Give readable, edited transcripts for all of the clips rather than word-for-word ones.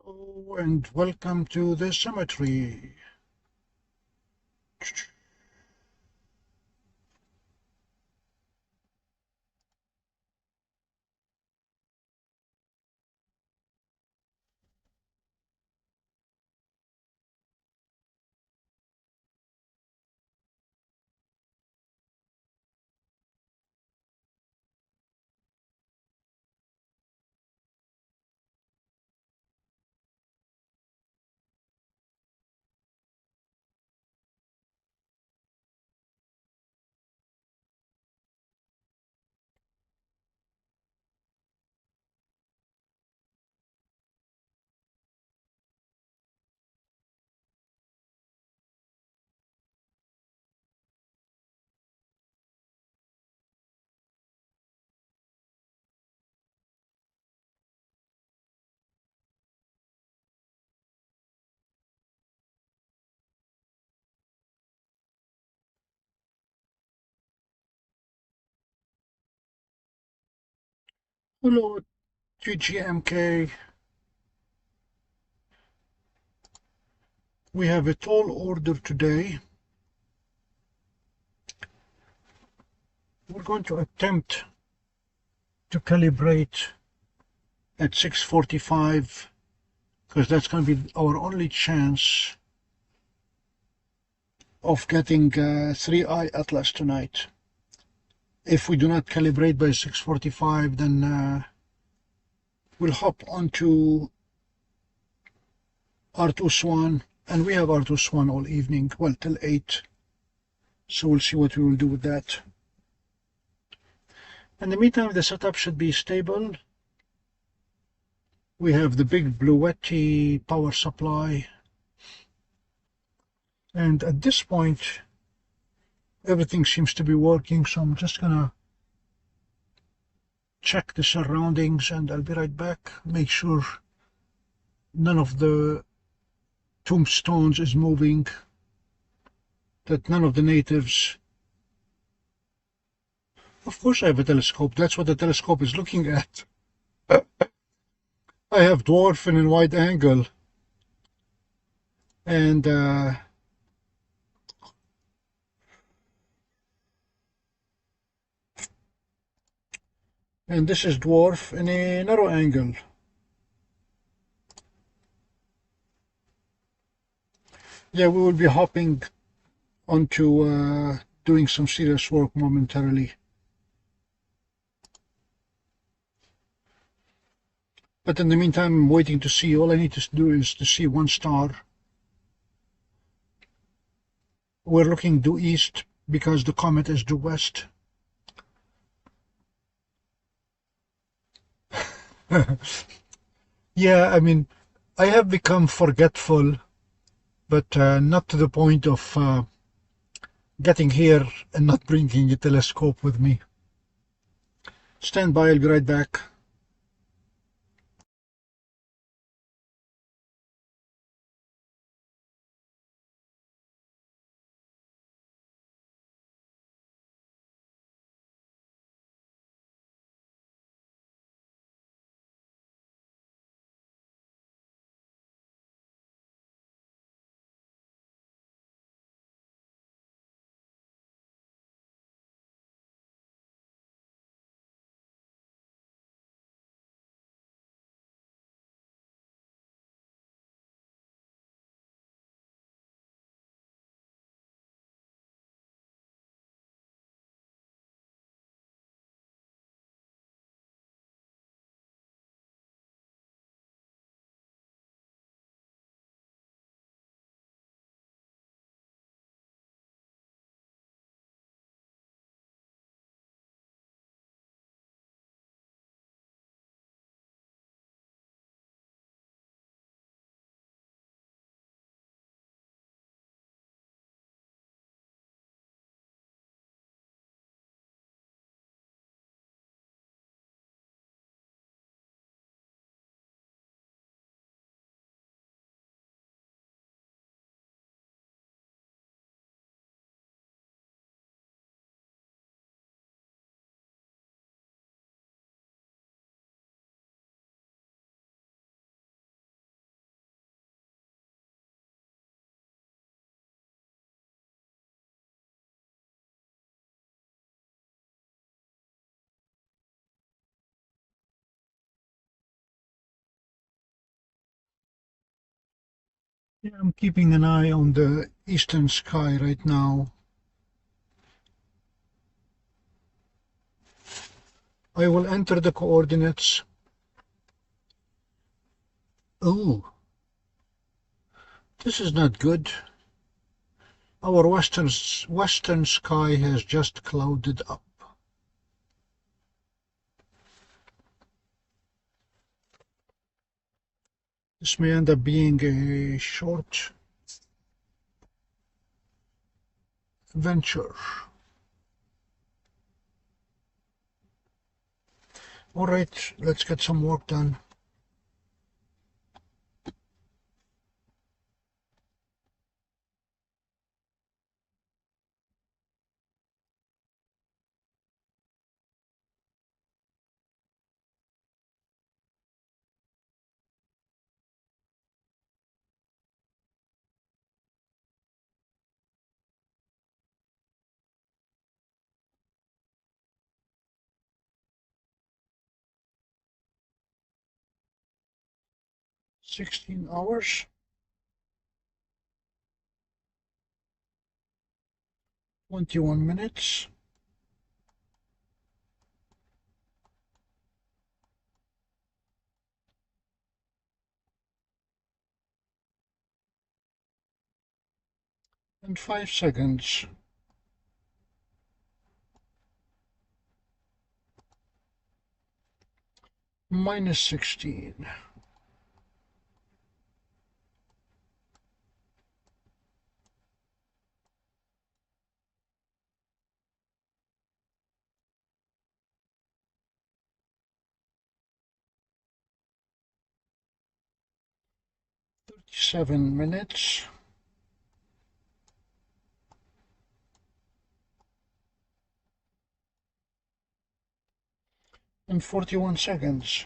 Hello and welcome to the cemetery. Hello, GGMK. We have a tall order today. We're going to attempt to calibrate at 6:45 because that's going to be our only chance of getting 3i Atlas tonight. If we do not calibrate by 6:45, then we'll hop onto R2 SWAN, and we have R2 SWAN all evening, well, till 8. So we'll see what we will do with that. In the meantime, the setup should be stable. We have the big Bluetti power supply. And at this point, everything seems to be working, so I'm just gonna check the surroundings and I'll be right back. Make sure none of the tombstones is moving, that none of the natives. Of course I have a telescope. That's what the telescope is looking at. I have dwarf and in wide angle. And this is dwarf in a narrow angle. Yeah, we will be hopping onto doing some serious work momentarily. But in the meantime, I'm waiting to see. All I need to do is to see one star. We're looking due east because the comet is due west. Yeah, I mean, I have become forgetful, but not to the point of getting here and not bringing a telescope with me. Stand by, I'll be right back. Yeah, I'm keeping an eye on the eastern sky right now. I will enter the coordinates. Oh, this is not good. Our western sky has just clouded up. This may end up being a short venture. All right, let's get some work done. "16 hours, 21 minutes, and 5 seconds." Minus 16. "37 minutes, and 41 seconds."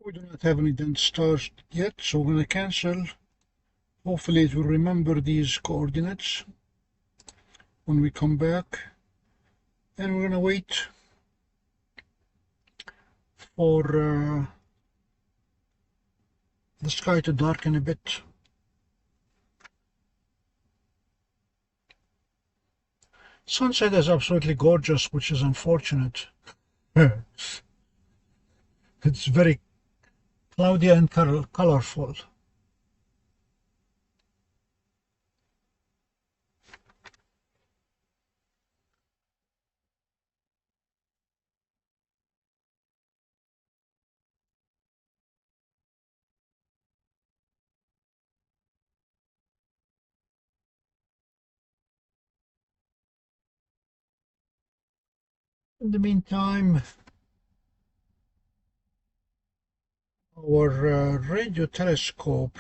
We do not have any dense stars yet, so we're going to cancel. Hopefully it will remember these coordinates when we come back. And we're going to wait for the sky to darken a bit. Sunset is absolutely gorgeous, which is unfortunate. It's very cloudy and colorful. In the meantime, our radio telescope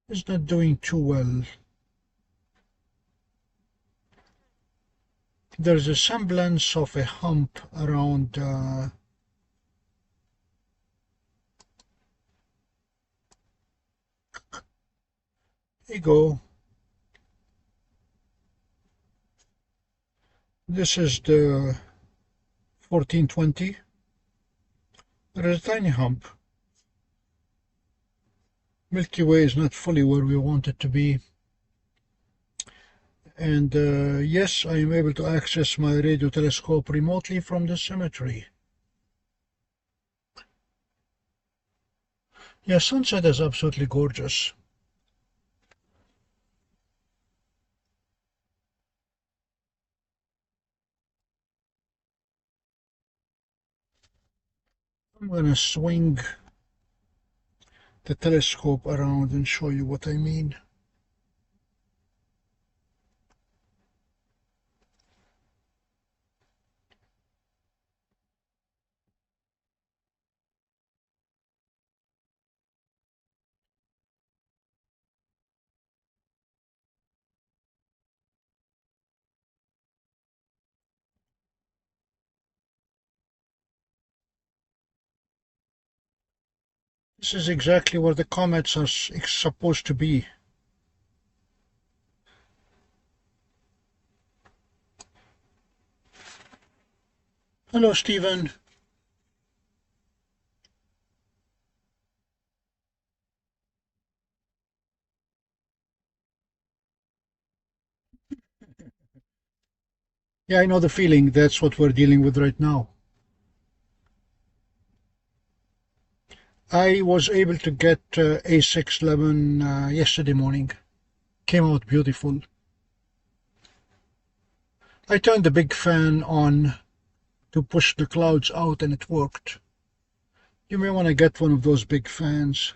is not doing too well. There's a semblance of a hump around there you go. This is the 1420. There is a tiny hump. Milky Way is not fully where we want it to be. And yes, I am able to access my radio telescope remotely from the cemetery. Yeah, sunset is absolutely gorgeous. I'm going to swing the telescope around and show you what I mean. This is exactly where the comets are supposed to be. Hello, Stephen. Yeah, I know the feeling. That's what we're dealing with right now. I was able to get A611 yesterday morning. Came out beautiful. I turned the big fan on to push the clouds out and it worked. You may want to get one of those big fans.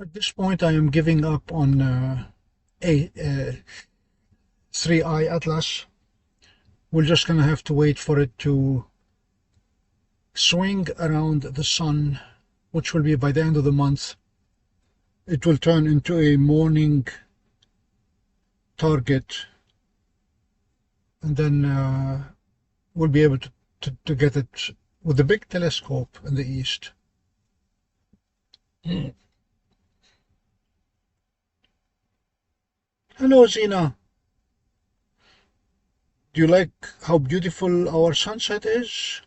At this point, I am giving up on a 3i Atlas. We're just going to have to wait for it to swing around the sun, which will be by the end of the month. It will turn into a morning target, and then we'll be able to get it with the big telescope in the east. Hello, Zina. Do you like how beautiful our sunset is?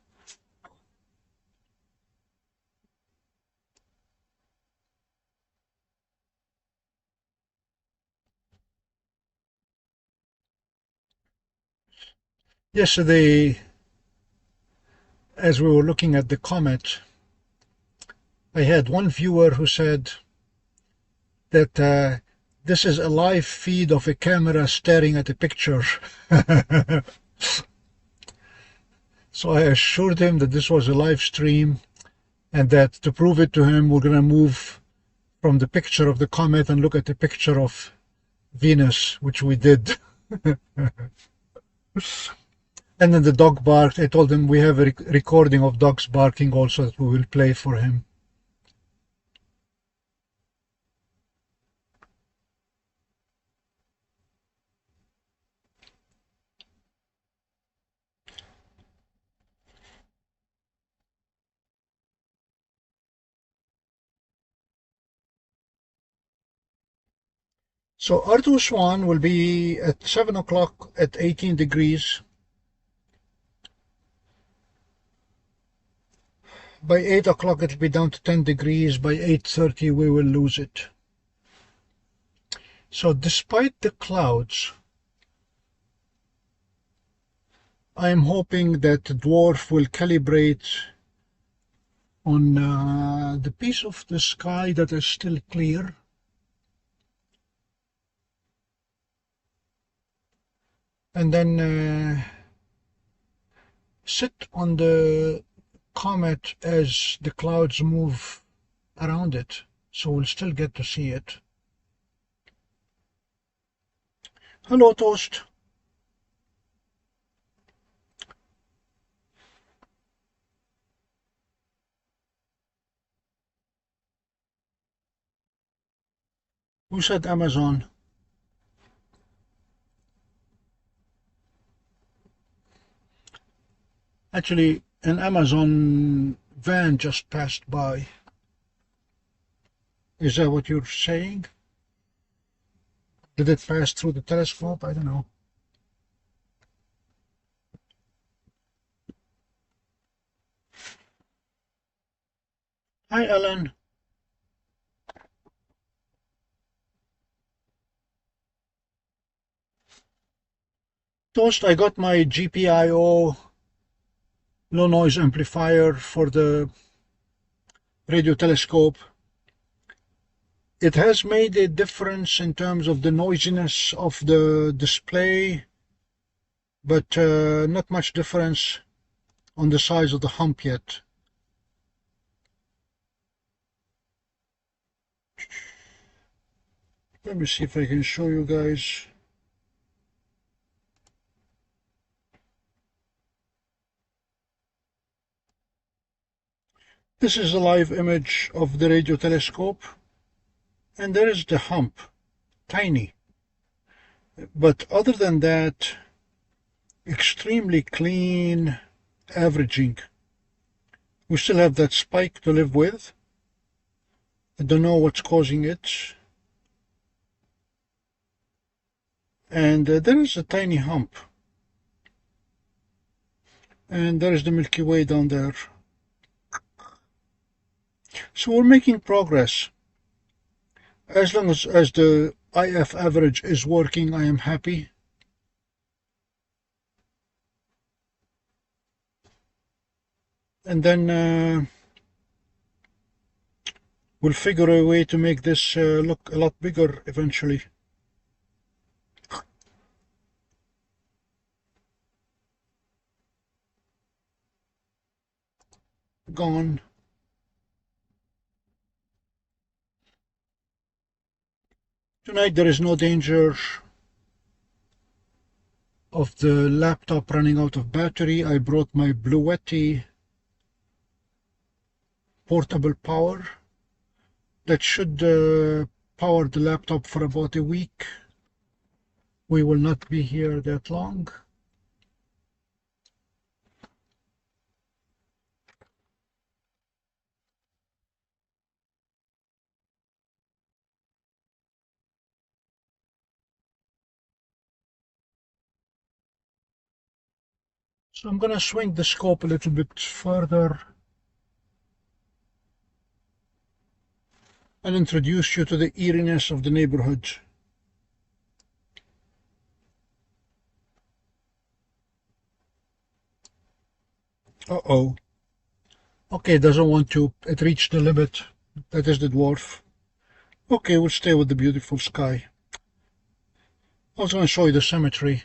Yesterday, as we were looking at the comet, I had one viewer who said that this is a live feed of a camera staring at a picture. So I assured him that this was a live stream, and that to prove it to him, we're going to move from the picture of the comet and look at the picture of Venus, which we did. And then the dog barked. I told him we have a recording of dogs barking also that we will play for him. So R2 SWAN will be at 7 o'clock at 18 degrees. By 8 o'clock it will be down to 10 degrees. By 8:30 we will lose it. So despite the clouds, I am hoping that the dwarf will calibrate on the piece of the sky that is still clear. And then sit on the comet as the clouds move around it, so we'll still get to see it. Hello, Toast. Who said Amazon? Actually, an Amazon van just passed by. Is that what you're saying? Did it pass through the telescope? I don't know. Hi, Ellen. Toast, I got my GPIO low noise amplifier for the radio telescope. It has made a difference in terms of the noisiness of the display, but not much difference on the size of the hump yet. Let me see if I can show you guys. This is a live image of the radio telescope, and there is the hump, tiny. But other than that, extremely clean averaging. We still have that spike to live with. I don't know what's causing it. And there is a tiny hump. And there is the Milky Way down there. So we're making progress. As long as the IF average is working, I am happy. And then we'll figure a way to make this look a lot bigger eventually. Gone. Tonight there is no danger of the laptop running out of battery. I brought my Bluetti portable power that should power the laptop for about a week. We will not be here that long. So I'm going to swing the scope a little bit further and introduce you to the eeriness of the neighborhood. Uh-oh. Okay, it doesn't want to. It reached the limit. That is the dwarf. Okay, we'll stay with the beautiful sky. I was going to show you the symmetry.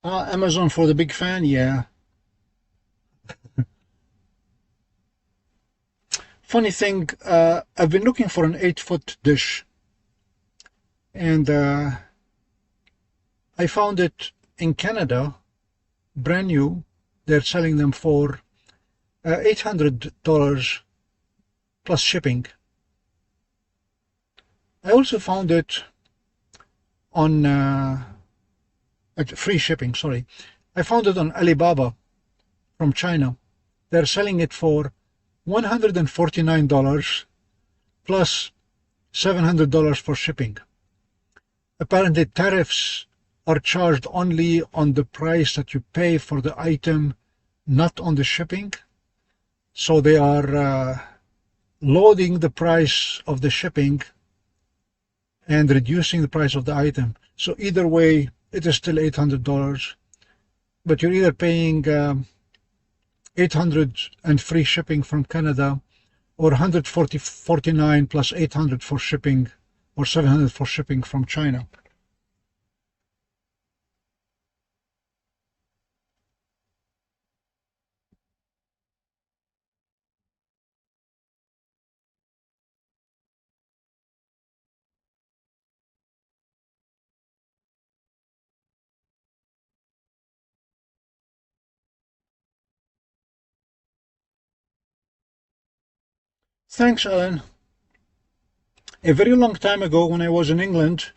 Amazon for the big fan, yeah. Funny thing, I've been looking for an 8-foot dish, and I found it in Canada, brand new. They're selling them for $800 plus shipping. I also found it on free shipping, sorry. I found it on Alibaba from China. They're selling it for $149 plus $700 for shipping. Apparently tariffs are charged only on the price that you pay for the item, not on the shipping. So they are loading the price of the shipping and reducing the price of the item. So either way, it is still $800, but you're either paying $800 and free shipping from Canada, or $149 plus $800 for shipping, or $700 for shipping from China. Thanks, Alan. A very long time ago, when I was in England,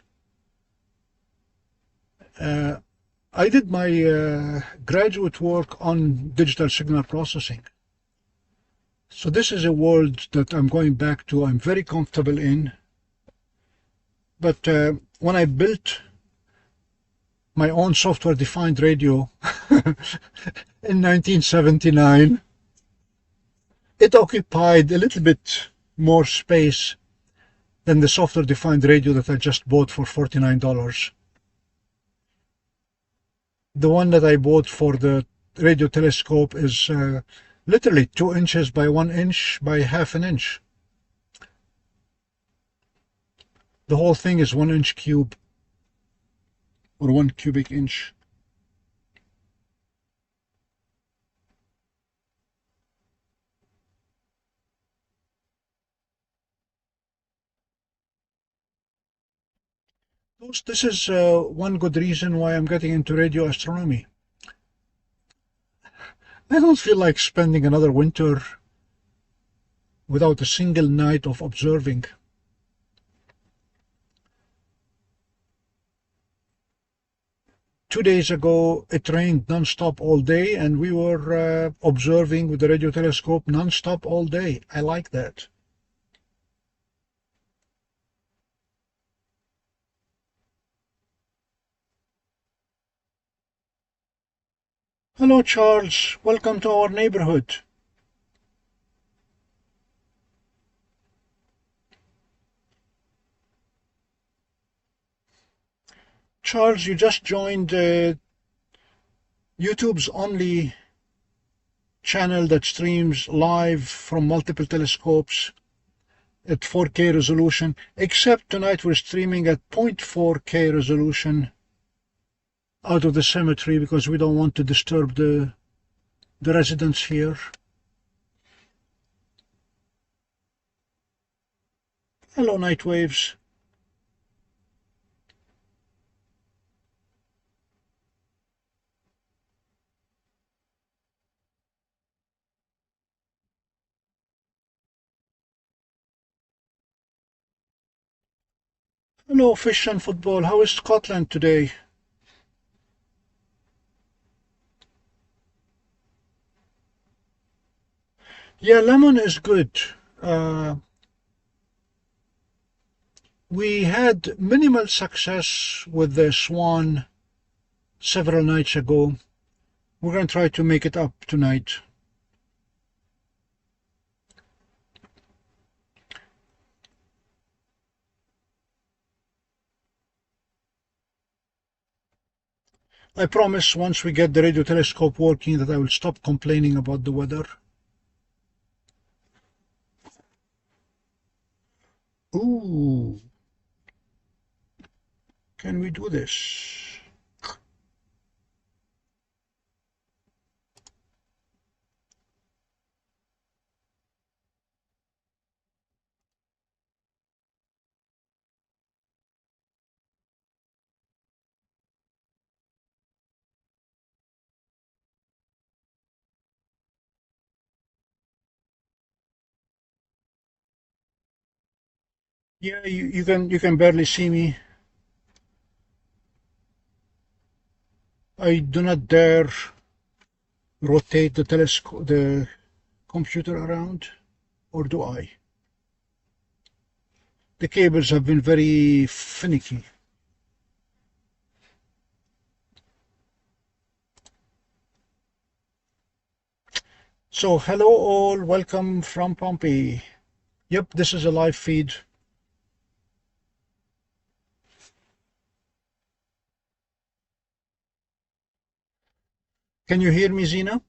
I did my graduate work on digital signal processing. So this is a world that I'm going back to, I'm very comfortable in. But when I built my own software-defined radio in 1979, it occupied a little bit more space than the software-defined radio that I just bought for $49. The one that I bought for the radio telescope is literally 2 inches by 1 inch by half an inch. The whole thing is 1 inch cube, or 1 cubic inch. This is one good reason why I'm getting into radio astronomy. I don't feel like spending another winter without a single night of observing. Two days ago, it rained non-stop all day, and we were observing with the radio telescope non-stop all day. I like that. Hello, Charles. Welcome to our neighborhood. Charles, you just joined YouTube's only channel that streams live from multiple telescopes at 4K resolution, except tonight we're streaming at 0.4K resolution out of the cemetery because we don't want to disturb the residents here. Hello, Night Waves. Hello, Fish and Football. How is Scotland today? Yeah, lemon is good. We had minimal success with the SWAN several nights ago. We're going to try to make it up tonight. I promise once we get the radio telescope working that I will stop complaining about the weather. Ooh. Can we do this? Yeah, you can barely see me. I do not dare rotate the telescope, the computer around, or do I? The cables have been very finicky. So hello all, welcome from Pompey. Yep, this is a live feed. Can you hear me, Zena?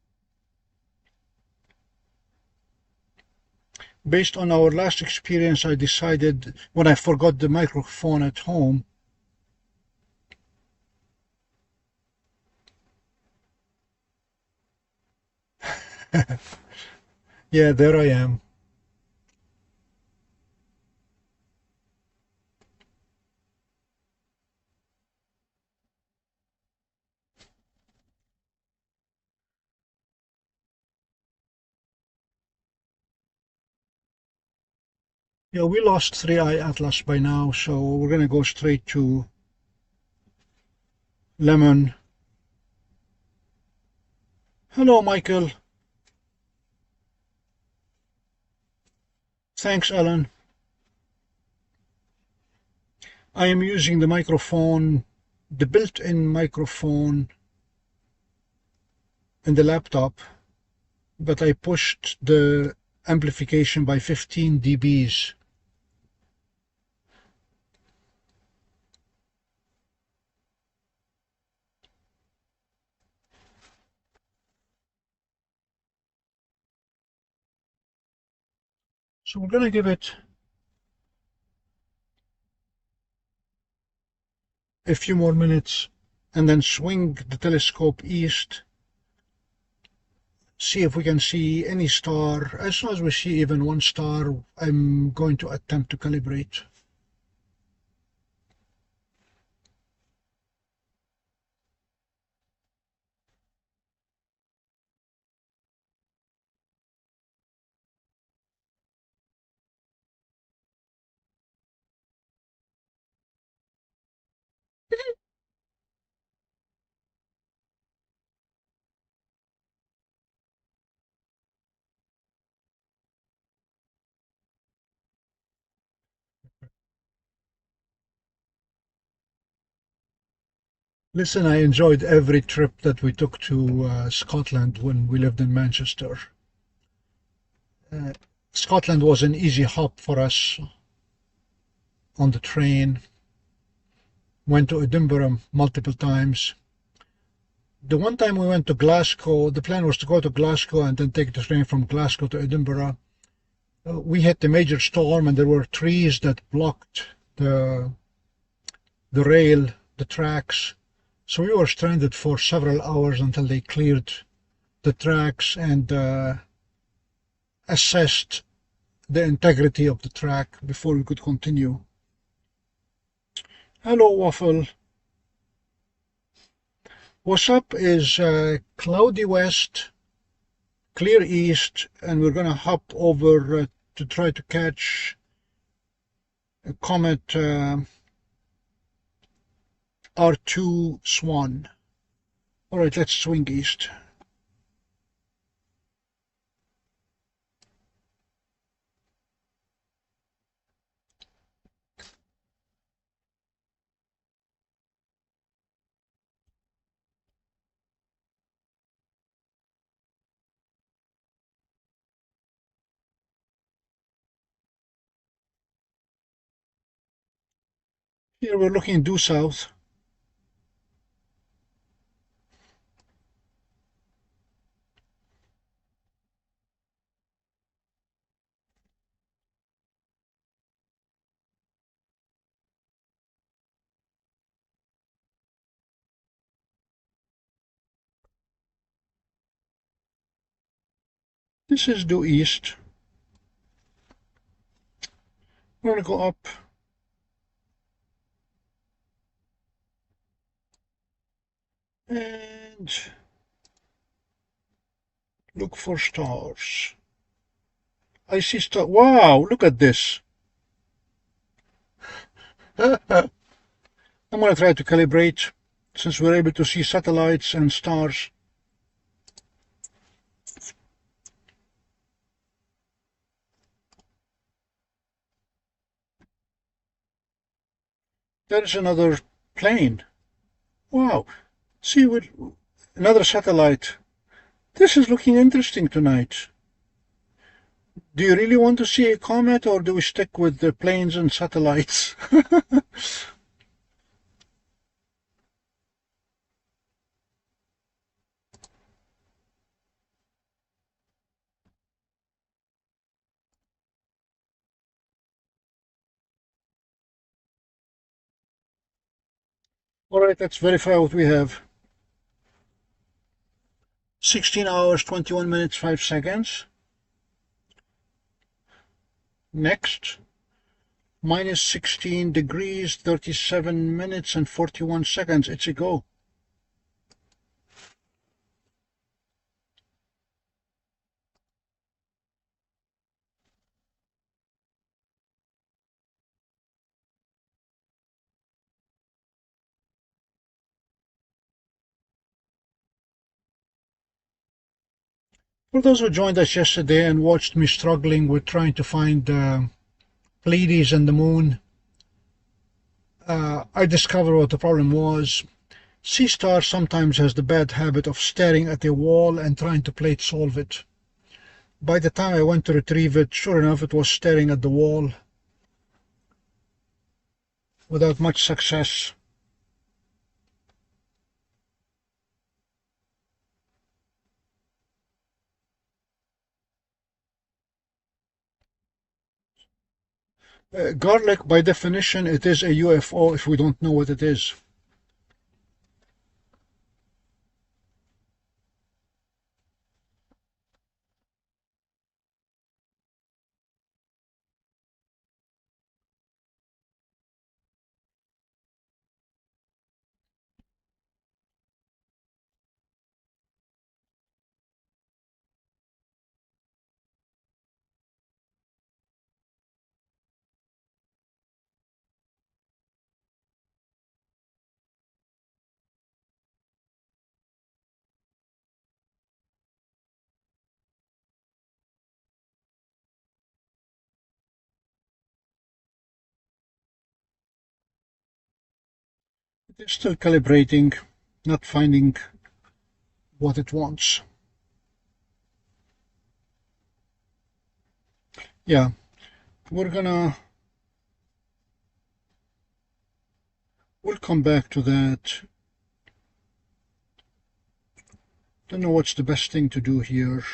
Based on our last experience, I decided when I forgot the microphone at home, yeah, there I am. Yeah, we lost 3i Atlas by now, so we're going to go straight to Lemon. Hello, Michael. Thanks, Alan. I am using the microphone, the built-in microphone in the laptop, but I pushed the amplification by 15 dBs. So we're going to give it a few more minutes and then swing the telescope east, see if we can see any star. As soon as we see even one star, I'm going to attempt to calibrate. Listen, I enjoyed every trip that we took to Scotland when we lived in Manchester. Scotland was an easy hop for us on the train. Went to Edinburgh multiple times. The one time we went to Glasgow, the plan was to go to Glasgow and then take the train from Glasgow to Edinburgh. We hit a major storm and there were trees that blocked the rail, the tracks. So we were stranded for several hours until they cleared the tracks and assessed the integrity of the track before we could continue. Hello, Waffle. What's up is cloudy west, clear east, and we're going to hop over to try to catch a Comet R2 SWAN. All right, let's swing east. Here we're looking due south. This is due east. We're going to go up. And look for stars. I see stars. Wow, look at this. I'm going to try to calibrate since we're able to see satellites and stars. There's another plane. Wow. See, with another satellite. This is looking interesting tonight. Do you really want to see a comet, or do we stick with the planes and satellites? All right, let's verify what we have. 16 hours, 21 minutes, 5 seconds. Next. Minus 16 degrees, 37 minutes and 41 seconds. It's a go. For those who joined us yesterday and watched me struggling with trying to find Pleiades and the moon, I discovered what the problem was. Seestar sometimes has the bad habit of staring at a wall and trying to plate solve it. By the time I went to retrieve it, sure enough, it was staring at the wall without much success. Garlic, by definition, it is a UFO if we don't know what it is. It is still calibrating, not finding what it wants. Yeah, we'll come back to that. Don't know what's the best thing to do here.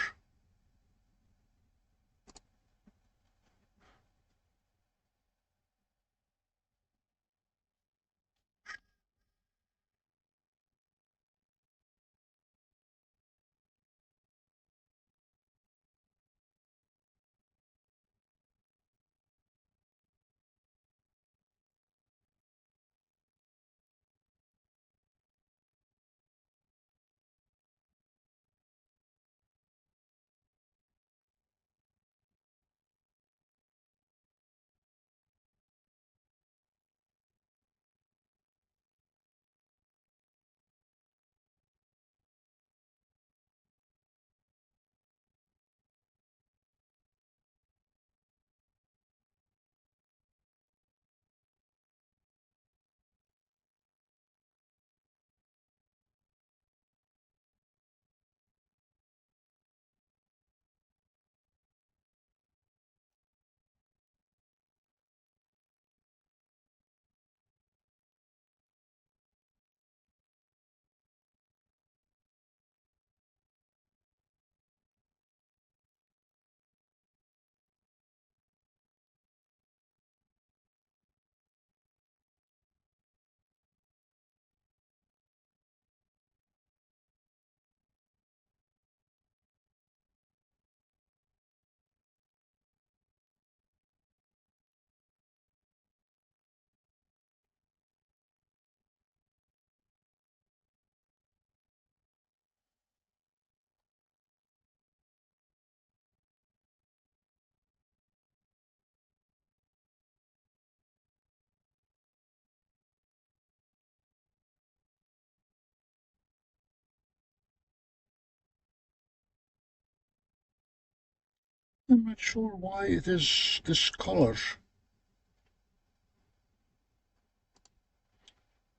I'm not sure why it is this color.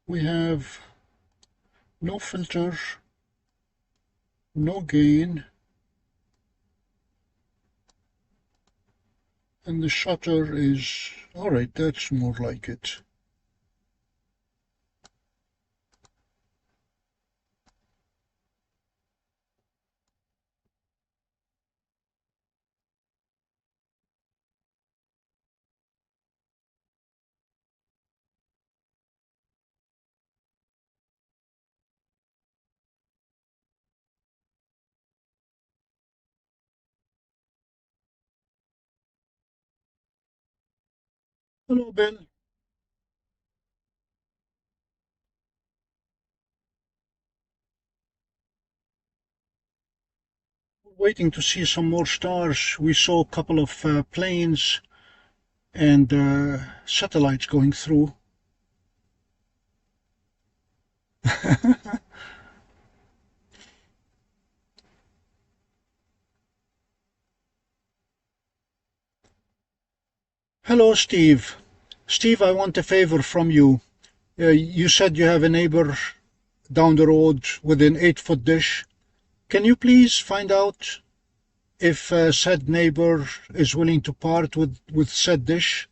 We have no filter, no gain, and the shutter is, alright, that's more like it. Hello, Bill. Waiting to see some more stars. We saw a couple of planes and satellites going through. Hello, Steve. Steve, I want a favor from you. You said you have a neighbor down the road with an 8-foot dish. Can you please find out if said neighbor is willing to part with said dish?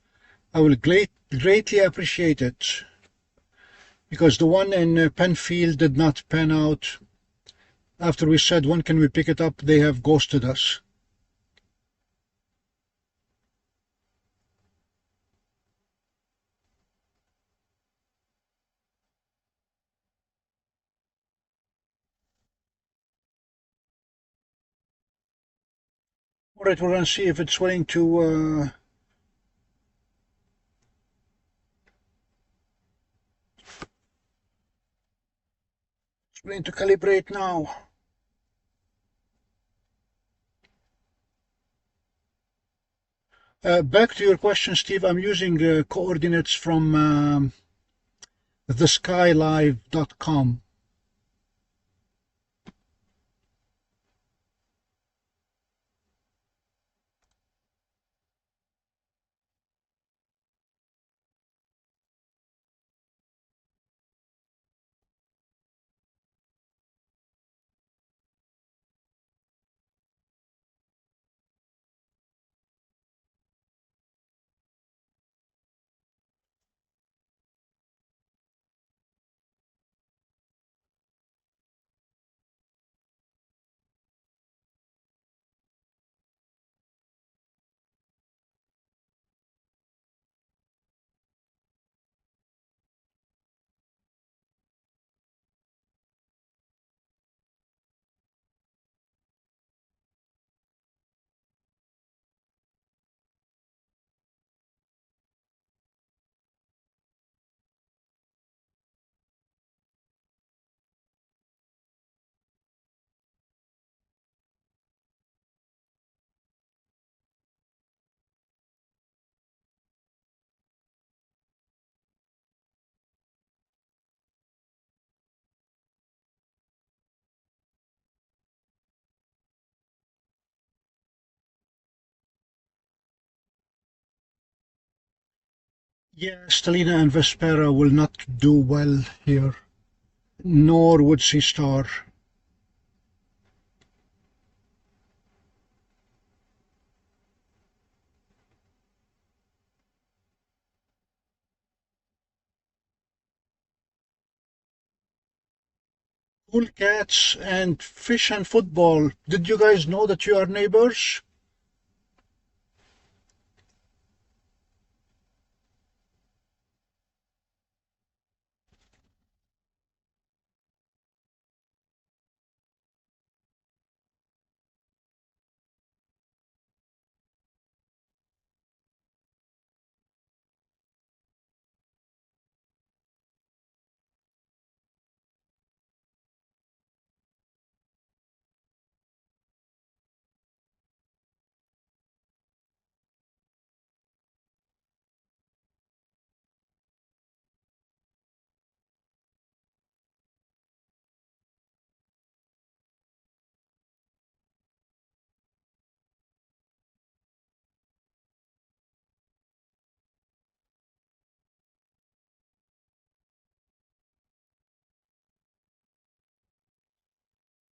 I will greatly appreciate it, because the one in Penfield did not pan out. After we said, when can we pick it up, they have ghosted us. Alright, we're going to see if it's willing to calibrate now. Back to your question, Steve. I'm using coordinates from theskylive.com. Yeah, Stellina and Vespera will not do well here, nor would Seestar. Cool cats and fish and football. Did you guys know that you are neighbors?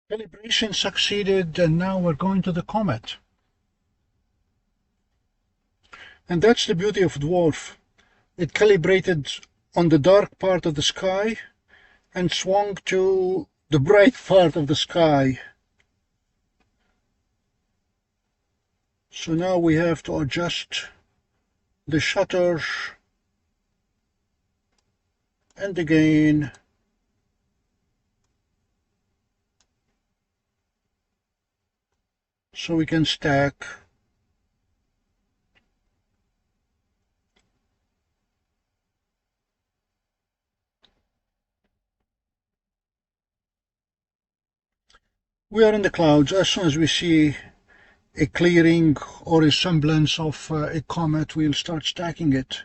Calibration succeeded, and now we're going to the Comet. And that's the beauty of DWARF. It calibrated on the dark part of the sky and swung to the bright part of the sky. So now we have to adjust the shutter and the gain. So we can stack. We are in the clouds. As soon as we see a clearing or a semblance of a comet, we'll start stacking it.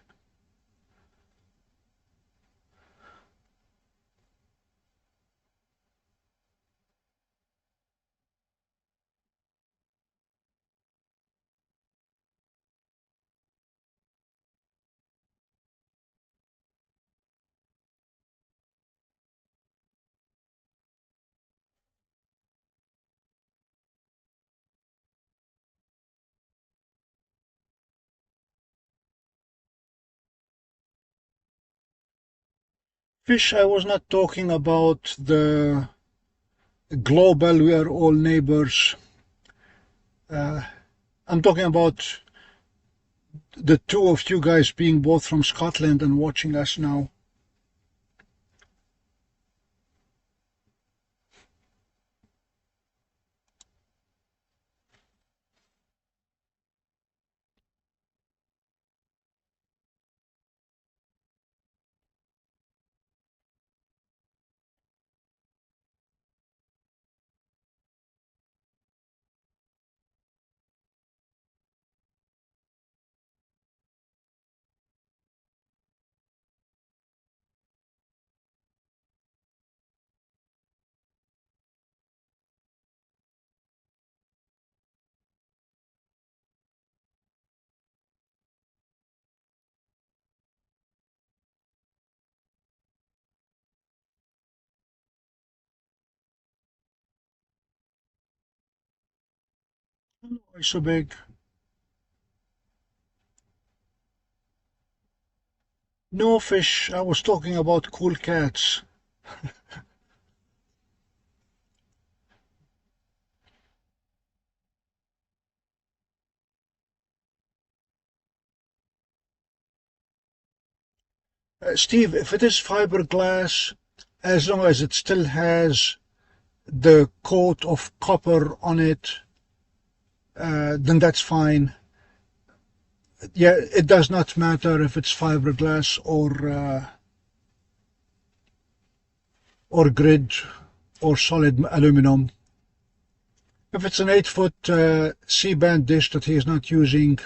Fish, I was not talking about the global, we are all neighbors. I'm talking about the two of you guys being both from Scotland and watching us now. It's so big. No fish. I was talking about cool cats. Steve, if it is fiberglass, as long as it still has the coat of copper on it, then that's fine. Yeah, it does not matter if it's fiberglass or grid or solid aluminum. If it's an 8-foot C-band dish that he is not using,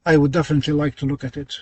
I would definitely like to look at it.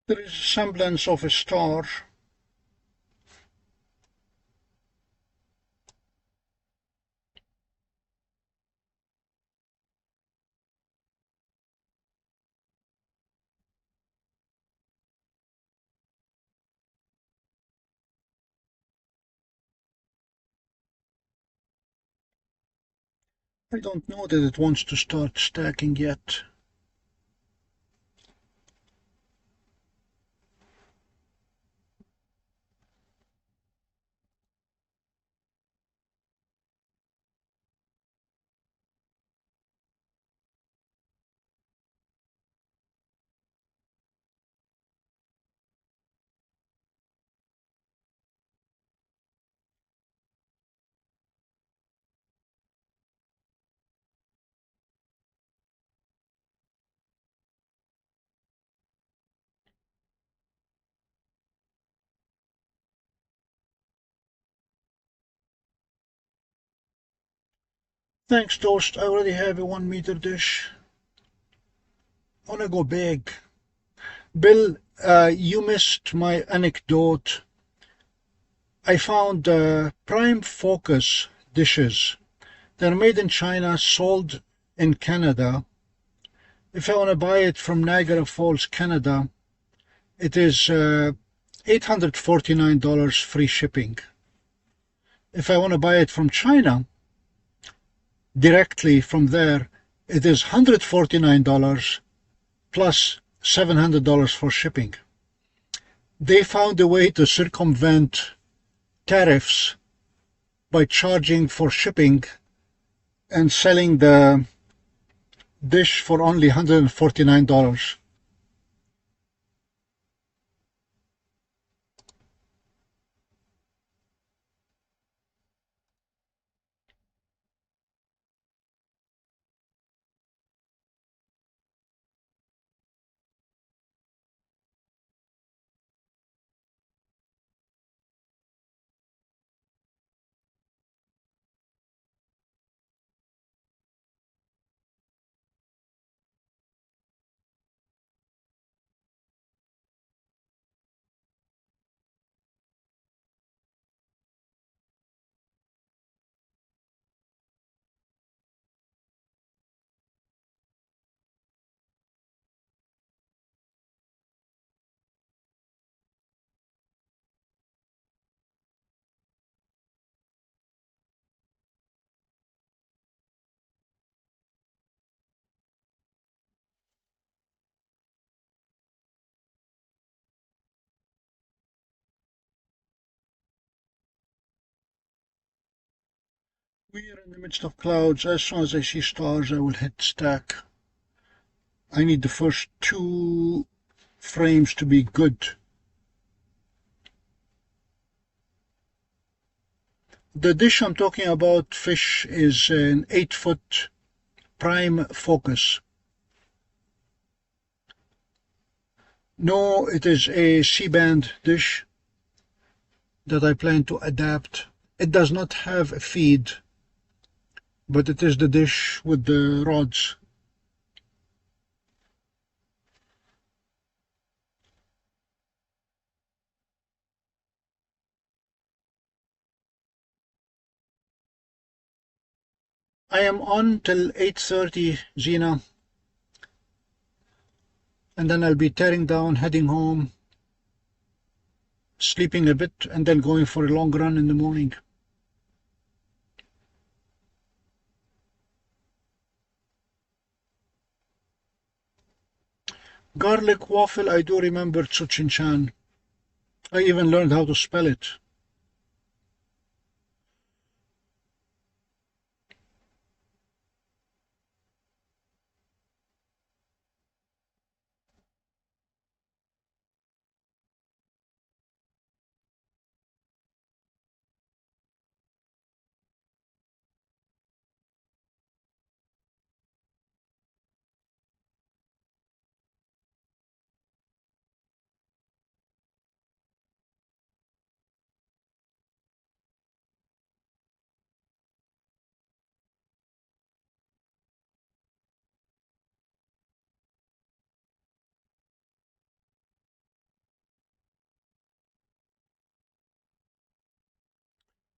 There is a semblance of a star. I don't know that it wants to start stacking yet. Thanks, Toast. I already have a 1 meter dish. I want to go big. Bill, you missed my anecdote. I found prime focus dishes. They're made in China, sold in Canada. If I want to buy it from Niagara Falls, Canada, it is $849 free shipping. If I want to buy it from China, directly from there, it is $149 plus $700 for shipping. They found a way to circumvent tariffs by charging for shipping and selling the dish for only $149. We are in the midst of clouds. As soon as I see stars, I will hit stack. I need the first 2 frames to be good. The dish I'm talking about, fish, is an 8-foot prime focus. No, it is a C-band dish that I plan to adapt. It does not have a feed, but it is the dish with the rods. I am on till 8:30 Xena, and then I'll be tearing down, heading home, sleeping a bit, and then going for a long run in the morning. Garlic waffle, I do remember Tsuchinchan. I even learned how to spell it.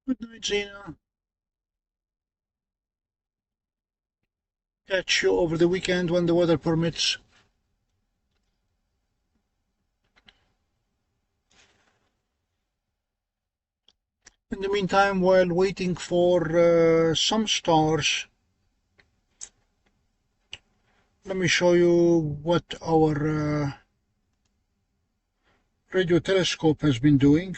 Good night, Xena. Catch you over the weekend when the weather permits. In the meantime, while waiting for some stars, let me show you what our radio telescope has been doing.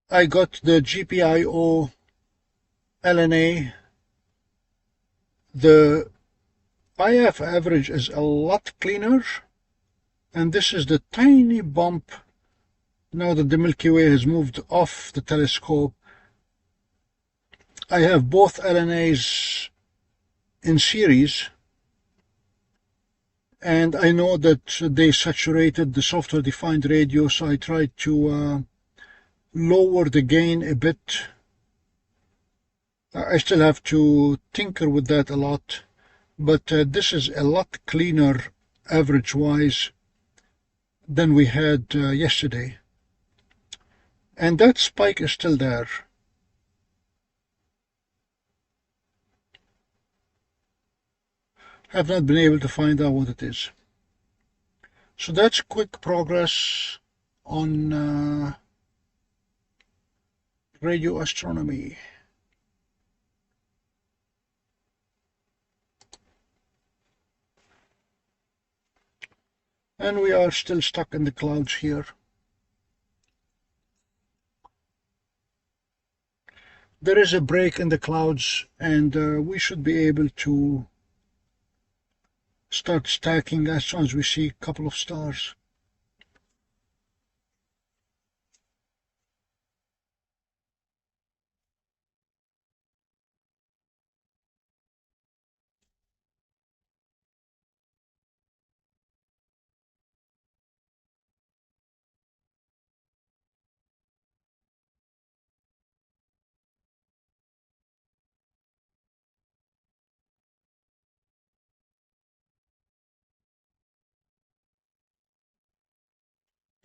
I got the GPIO LNA. The IF average is a lot cleaner, and this is the tiny bump now that the Milky Way has moved off the telescope. I have both LNAs in series, and I know that they saturated the software-defined radio, so I tried to lower the gain a bit. I still have to tinker with that a lot, but this is a lot cleaner average-wise than we had yesterday. And that spike is still there. Have not been able to find out what it is. So that's quick progress on radio astronomy. And we are still stuck in the clouds here. There is a break in the clouds, and we should be able to start stacking as soon as we see a couple of stars.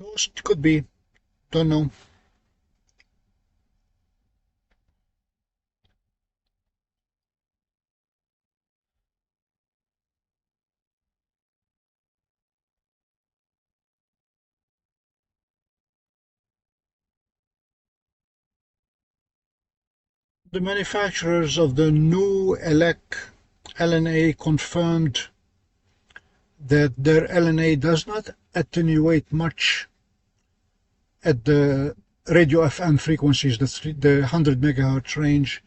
Toast could be, don't know. The manufacturers of the new LNA confirmed that their LNA does not attenuate much at the radio FM frequencies, the 100 megahertz range,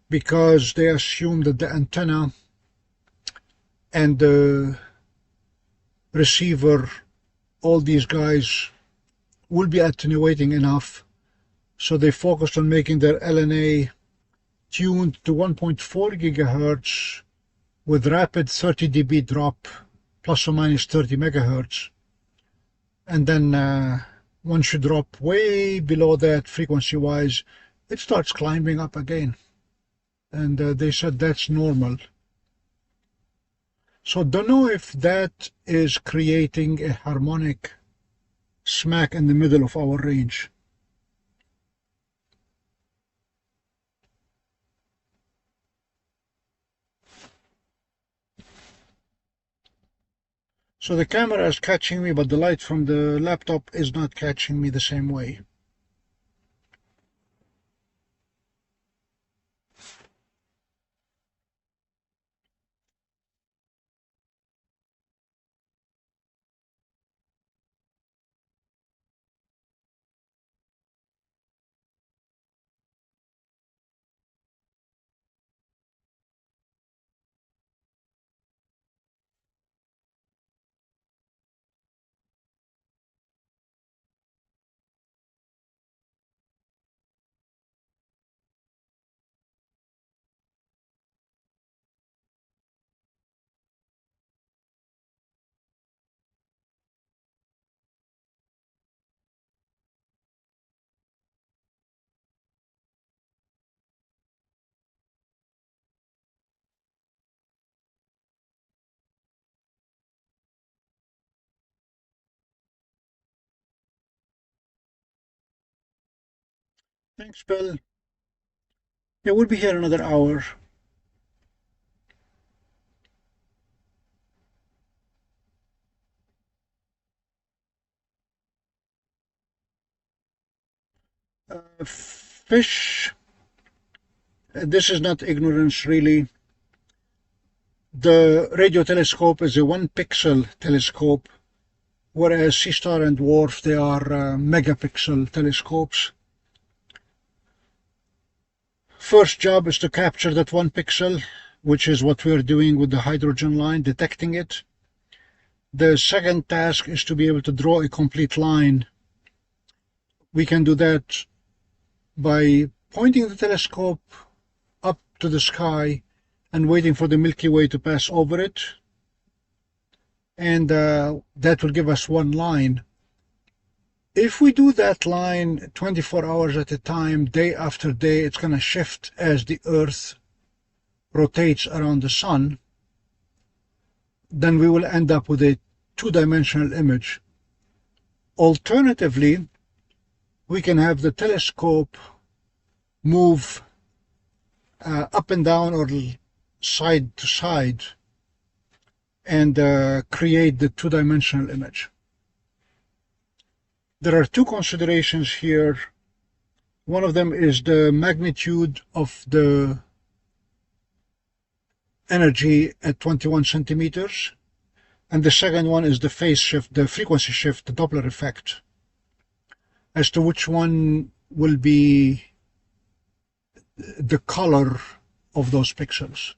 because they assume that the antenna and the receiver, all these guys will be attenuating enough, so they focused on making their LNA tuned to 1.4 gigahertz with rapid 30 dB drop, plus or minus 30 megahertz. And then once you drop way below that frequency-wise, it starts climbing up again. And they said that's normal. So don't know if that is creating a harmonic smack in the middle of our range. So the camera is catching me, but the light from the laptop is not catching me the same way. Thanks, Bill. Yeah, we'll be here another hour. Fish, this is not ignorance really. The radio telescope is a 1-pixel telescope, whereas Seestar and DWARF, they are megapixel telescopes. First job is to capture that 1 pixel, which is what we're doing with the hydrogen line, detecting it. The second task is to be able to draw a complete line. We can do that by pointing the telescope up to the sky and waiting for the Milky Way to pass over it. And that will give us one line. If we do that line 24 hours at a time, day after day, it's going to shift as the Earth rotates around the Sun. Then we will end up with a 2-dimensional image. Alternatively, we can have the telescope move up and down or side to side and create the 2-dimensional image. There are two considerations here. One of them is the magnitude of the energy at 21 centimeters. And the second one is the phase shift, the frequency shift, the Doppler effect, as to which one will be the color of those pixels.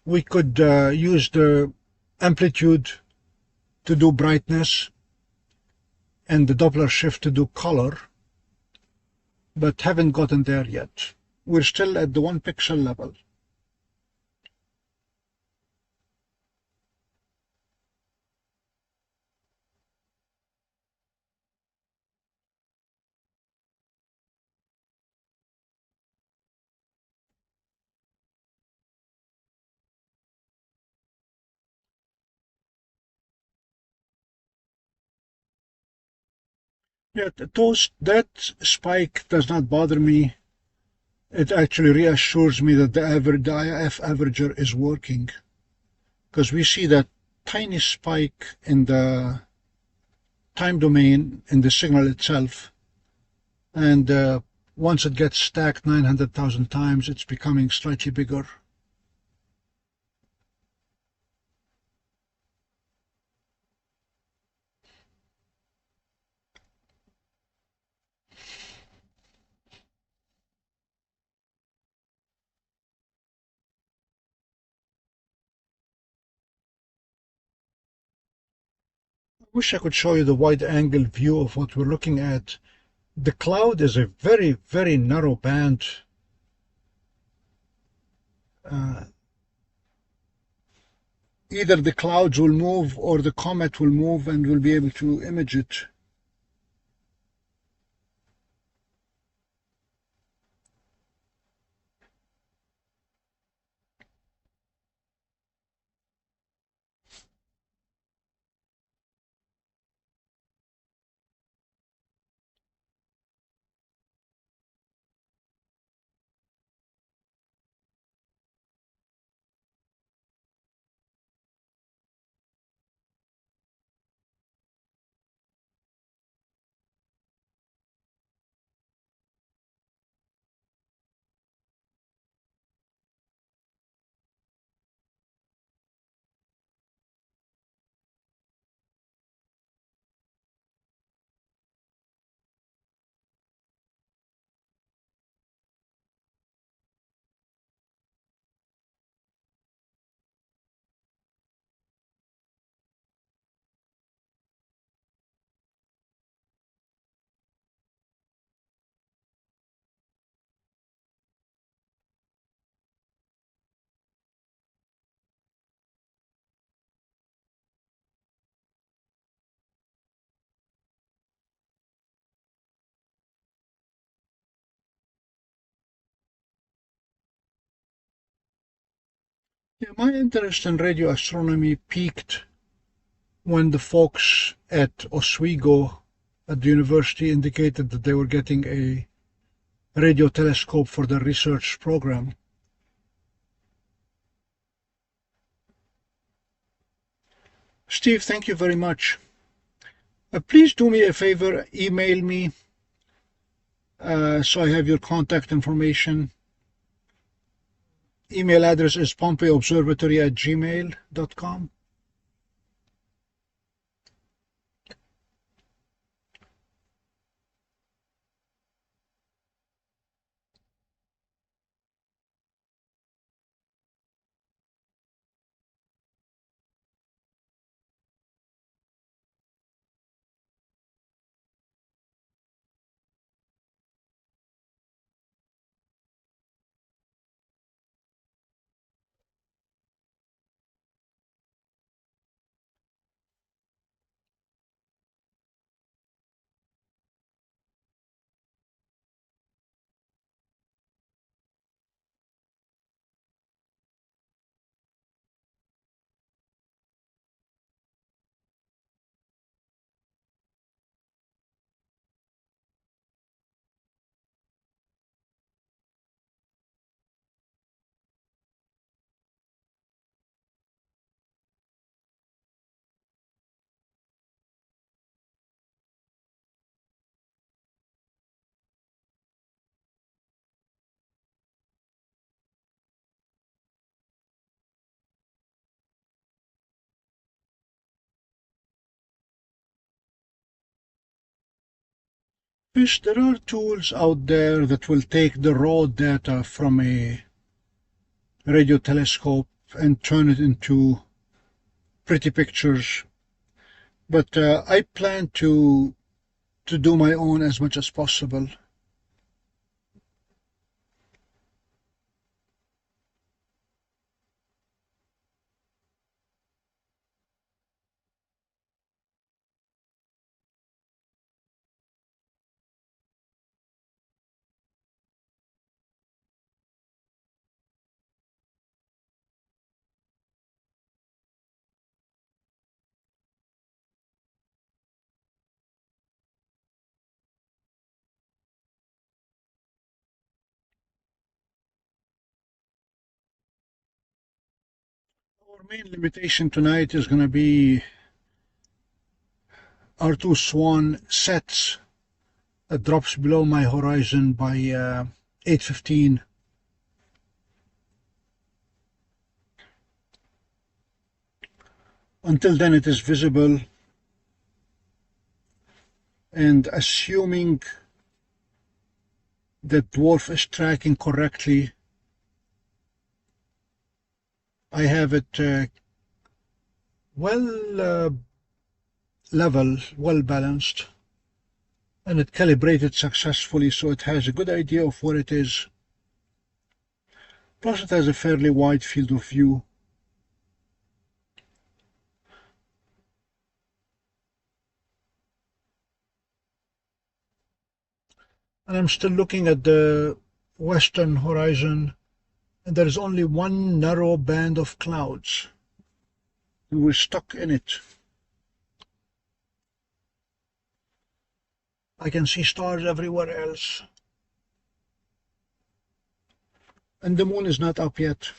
We could use the amplitude to do brightness and the Doppler shift to do color, but haven't gotten there yet. We're still at the 1 pixel level. Yeah, that spike does not bother me. It actually reassures me that the IF averager is working, because we see that tiny spike in the time domain in the signal itself, and once it gets stacked 900,000 times, it's becoming slightly bigger. Wish I could show you the wide-angle view of what we're looking at. The cloud is a very, very narrow band. Either the clouds will move or the comet will move and we'll be able to image it. Yeah, my interest in radio astronomy peaked when the folks at Oswego at the university indicated that they were getting a radio telescope for their research program. Steve, thank you very much. Please do me a favor, email me so I have your contact information. Email address is pompeyobservatory@gmail.com. Fish, there are tools out there that will take the raw data from a radio telescope and turn it into pretty pictures. But I plan to do my own as much as possible. Our main limitation tonight is going to be our two SWAN sets that drops below my horizon by 8:15. Until then it is visible, and assuming that DWARF is tracking correctly, I have it well level, well balanced, and it calibrated successfully, so it has a good idea of where it is. Plus it has a fairly wide field of view. And I'm still looking at the western horizon, and there is only one narrow band of clouds, and we're stuck in it. I can see stars everywhere else. And the moon is not up yet.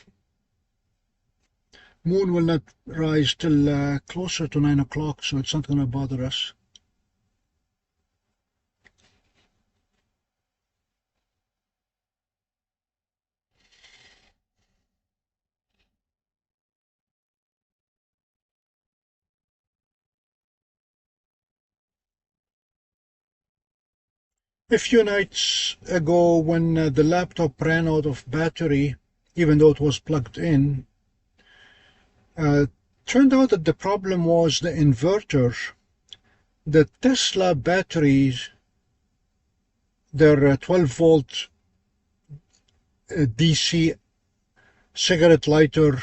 Moon will not rise till closer to 9 o'clock, so it's not going to bother us. A few nights ago, when the laptop ran out of battery, even though it was plugged in, turned out that the problem was the inverter. The Tesla batteries, their 12-volt DC cigarette lighter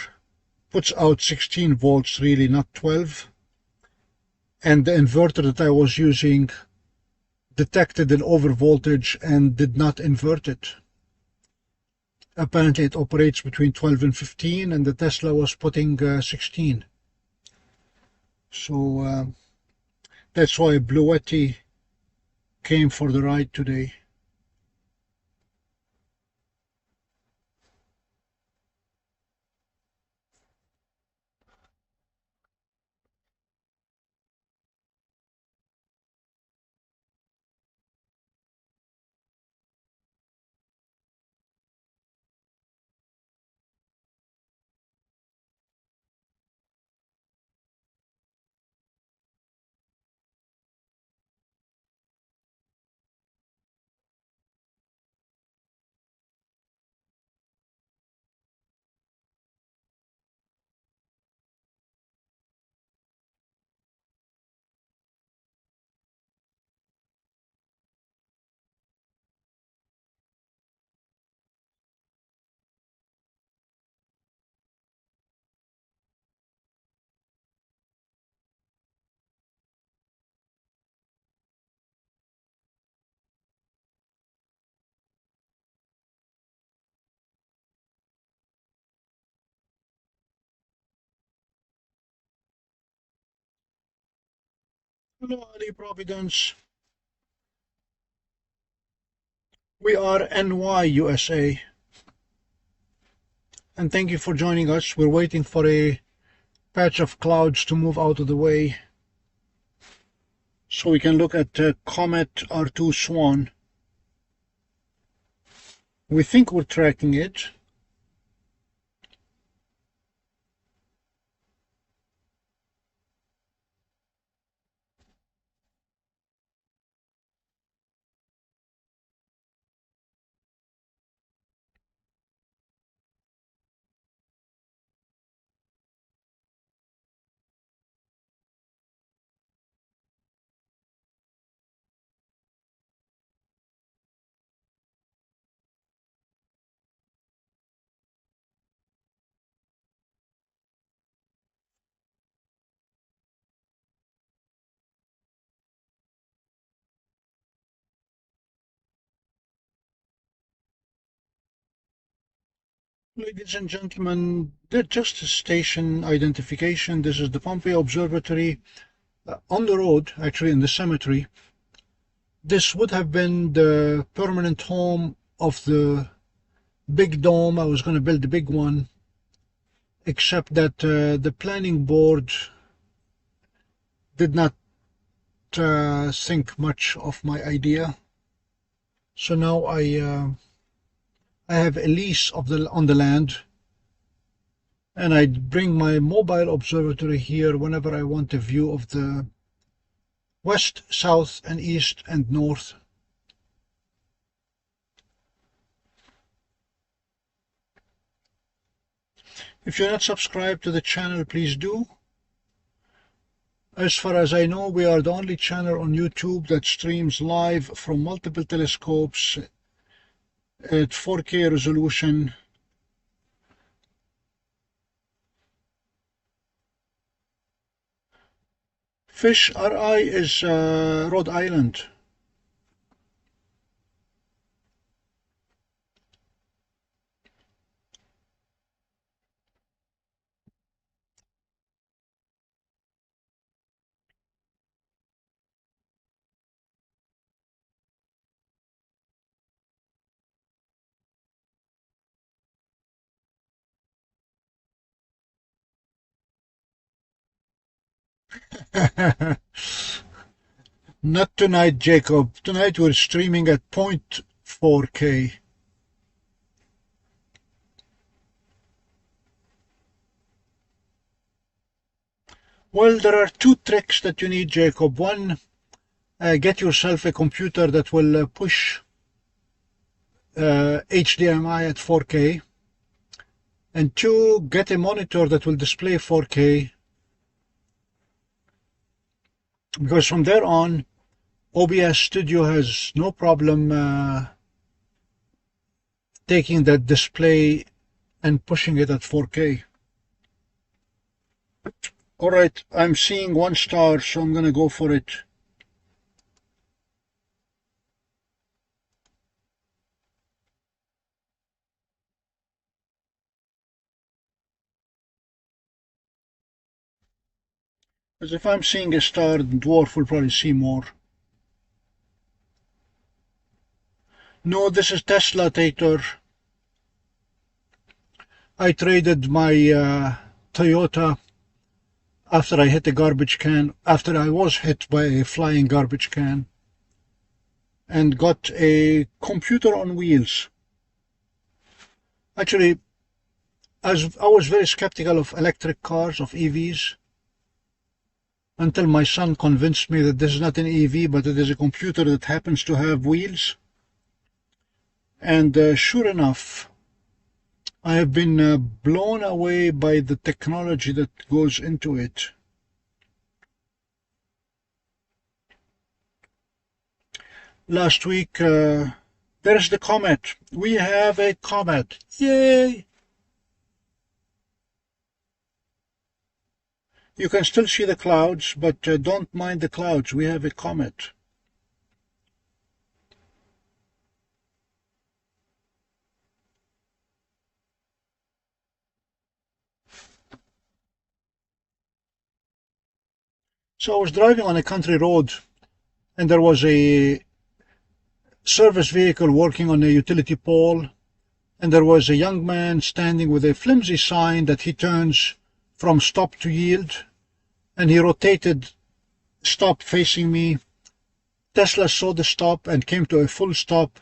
puts out 16 volts, really, not 12. And the inverter that I was using detected an overvoltage and did not invert it. Apparently it operates between 12 and 15, and the Tesla was putting 16. So that's why Bluetti came for the ride today. Hello, Ali Providence. We are NY USA. And thank you for joining us. We're waiting for a patch of clouds to move out of the way so we can look at Comet R2 SWAN. We think we're tracking it. Ladies and gentlemen, just a station identification. This is the Pompey Observatory on the road, actually in the cemetery. This would have been the permanent home of the big dome. I was going to build the big one, except that the planning board did not think much of my idea. So now I have a lease of on the land, and I bring my mobile observatory here whenever I want a view of the west, south, and east and north. If you're not subscribed to the channel, please do. As far as I know, we are the only channel on YouTube that streams live from multiple telescopes at 4K resolution. Fish RI is Rhode Island. Not tonight, Jacob. Tonight we're streaming at 0.4K. Well, there are two tricks that you need, Jacob. One, get yourself a computer that will push HDMI at 4K. And two, get a monitor that will display 4K. Because from there on, OBS Studio has no problem taking that display and pushing it at 4K. Alright, I'm seeing one star, so I'm going to go for it. Because if I'm seeing a star, the dwarf will probably see more. No, this is Tesla, Tater. I traded my Toyota after I hit a garbage can, after I was hit by a flying garbage can, and got a computer on wheels. Actually, I was very skeptical of electric cars, of EVs, until my son convinced me that this is not an EV, but it is a computer that happens to have wheels. And sure enough, I have been blown away by the technology that goes into it. Last week, there's the comet. We have a comet. Yay! You can still see the clouds, but don't mind the clouds. We have a comet. So I was driving on a country road, and there was a service vehicle working on a utility pole, and there was a young man standing with a flimsy sign that he turns from stop to yield, and he rotated stop facing me. Tesla saw the stop and came to a full stop.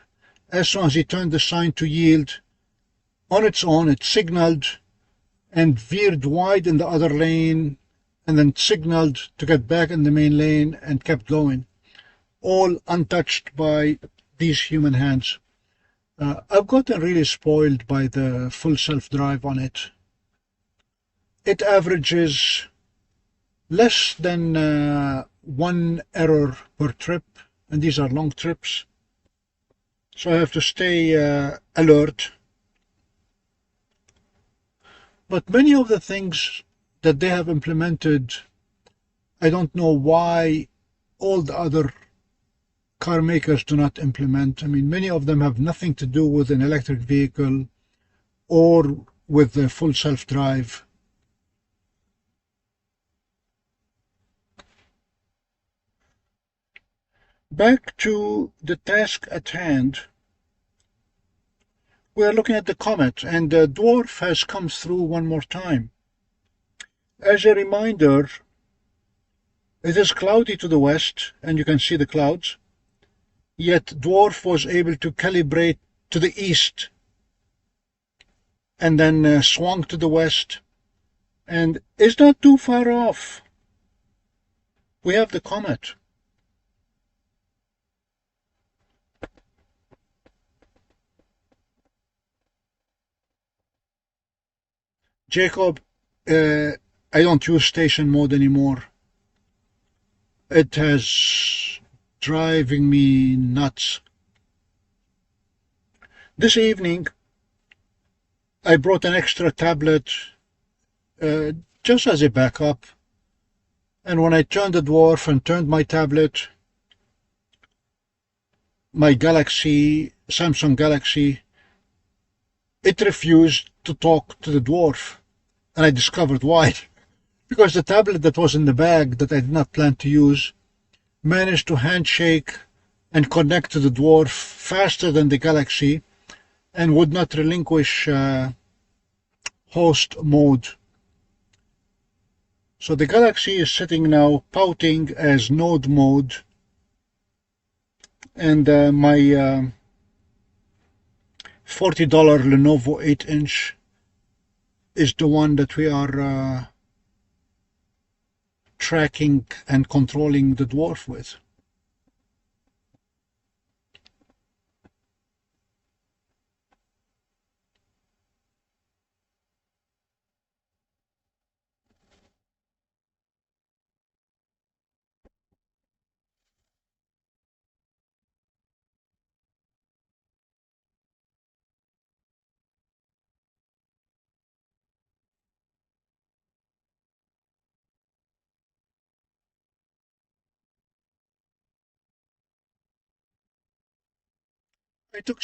As soon as he turned the sign to yield, on its own it signaled and veered wide in the other lane, and then signaled to get back in the main lane and kept going, all untouched by these human hands. I've gotten really spoiled by the full self-drive on it. It averages less than 1 error per trip, and these are long trips, so I have to stay alert. But many of the things that they have implemented, I don't know why all the other car makers do not implement. I mean, many of them have nothing to do with an electric vehicle or with the full self-drive. Back to the task at hand. We are looking at the comet, and the dwarf has come through one more time. As a reminder, it is cloudy to the west, and you can see the clouds, yet dwarf was able to calibrate to the east and then swung to the west, and is not too far off. We have the comet. Jacob, I don't use station mode anymore. It has driving me nuts. This evening, I brought an extra tablet just as a backup. And when I turned the dwarf and turned my tablet, my Samsung Galaxy, it refused to talk to the dwarf. And I discovered why. Because the tablet that was in the bag that I did not plan to use managed to handshake and connect to the dwarf faster than the Galaxy and would not relinquish host mode. So the Galaxy is sitting now pouting as node mode, and my $40 Lenovo 8-inch is the one that we are tracking and controlling the dwarf with. I took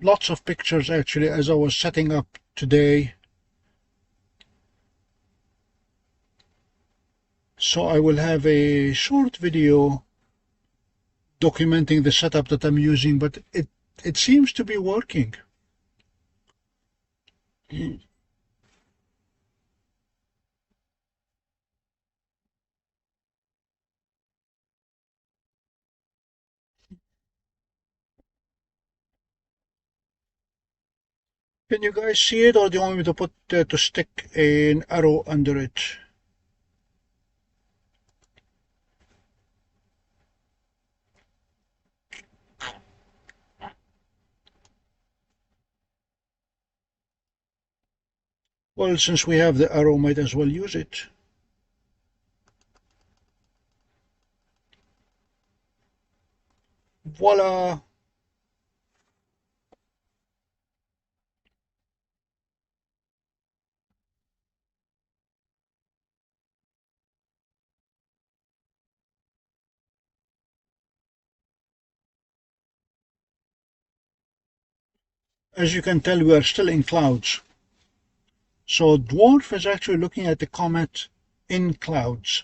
lots of pictures actually as I was setting up today. So I will have a short video documenting the setup that I'm using, but it seems to be working. Can you guys see it, or do you want me to stick an arrow under it? Well, since we have the arrow, might as well use it. Voila! As you can tell, we are still in clouds. So dwarf is actually looking at the comet in clouds.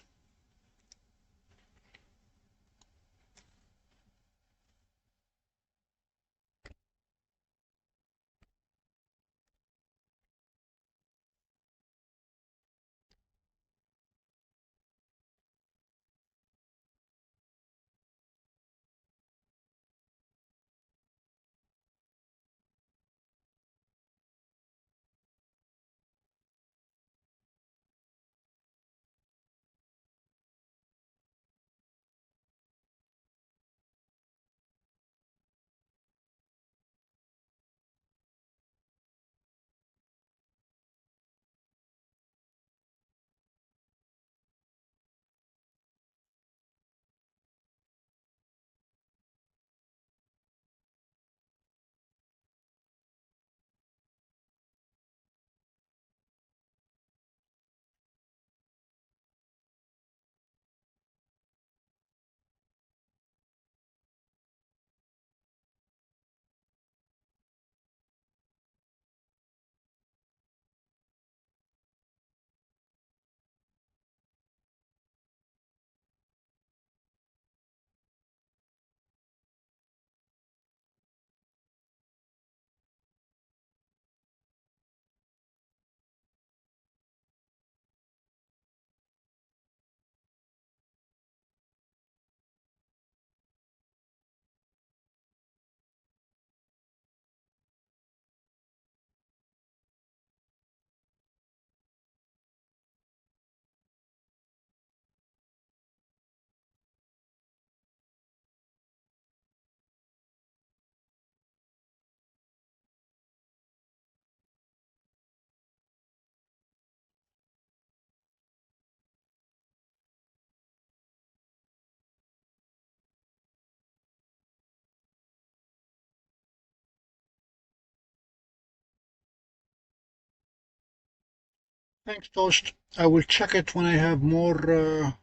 Thanks, Toast. I will check it when I have more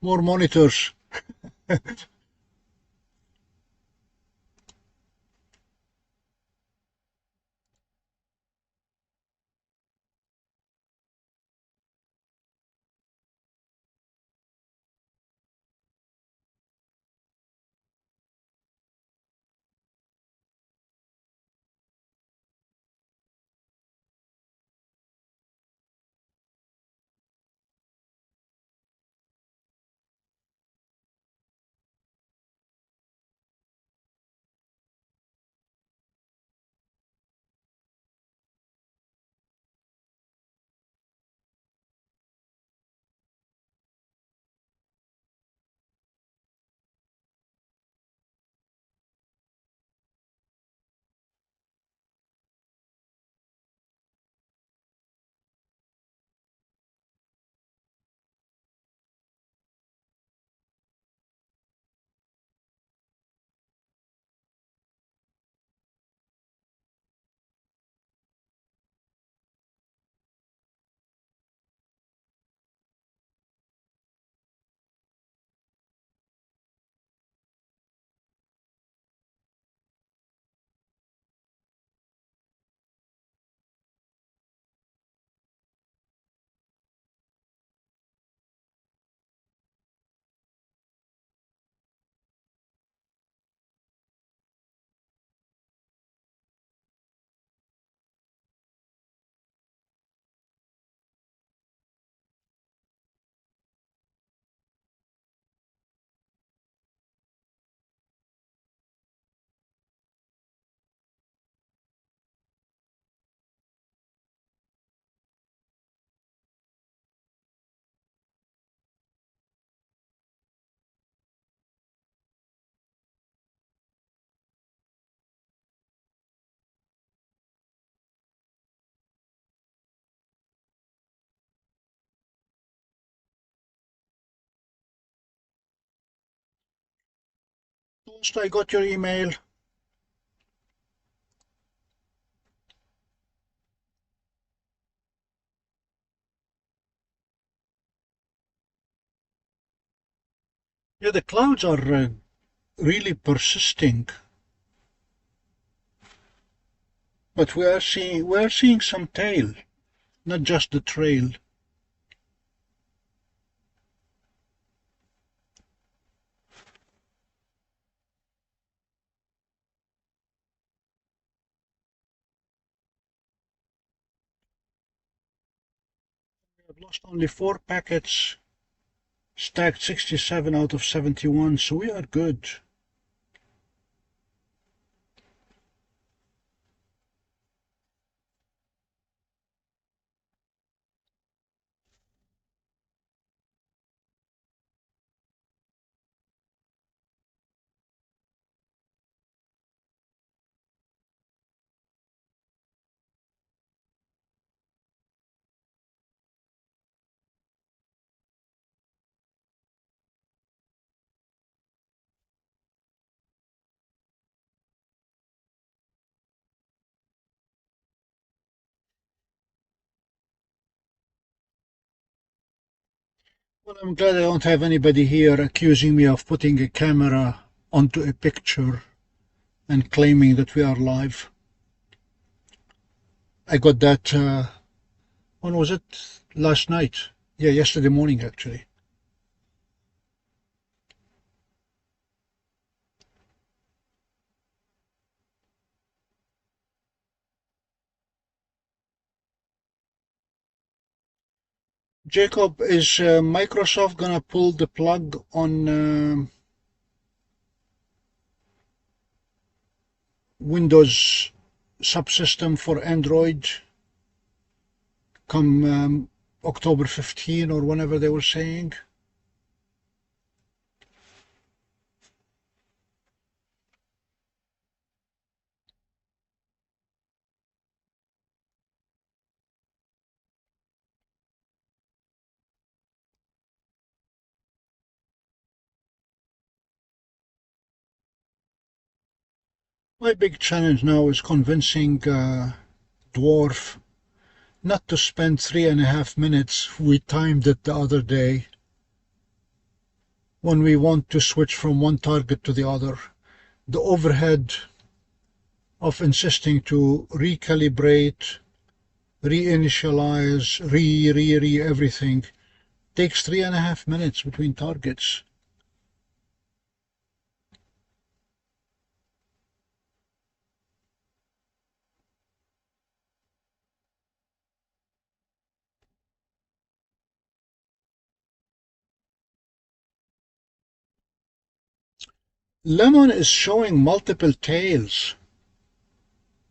monitors. Toast, I got your email. Yeah, the clouds are really persisting, but we are seeing some tail, not just the trail. We have lost only 4 packets, stacked 67 out of 71, so we are good. Well, I'm glad I don't have anybody here accusing me of putting a camera onto a picture and claiming that we are live. I got that, when was it? Last night. Yeah, yesterday morning actually. Jacob, is Microsoft gonna pull the plug on Windows subsystem for Android come October 15 or whenever they were saying? My big challenge now is convincing DWARF not to spend 3.5 minutes. We timed it the other day when we want to switch from one target to the other. The overhead of insisting to recalibrate, reinitialize, everything takes 3.5 minutes between targets. Lemon is showing multiple tails,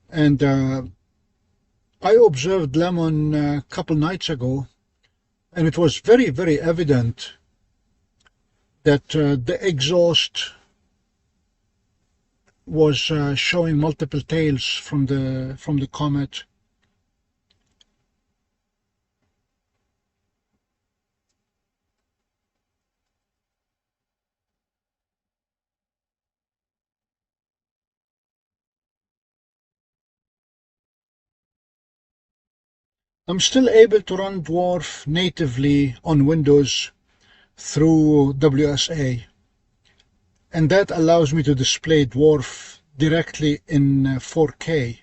and I observed Lemon a couple nights ago, and it was very, very evident that the exhaust was showing multiple tails from the comet. I'm still able to run DWARF natively on Windows through WSA, and that allows me to display DWARF directly in 4K.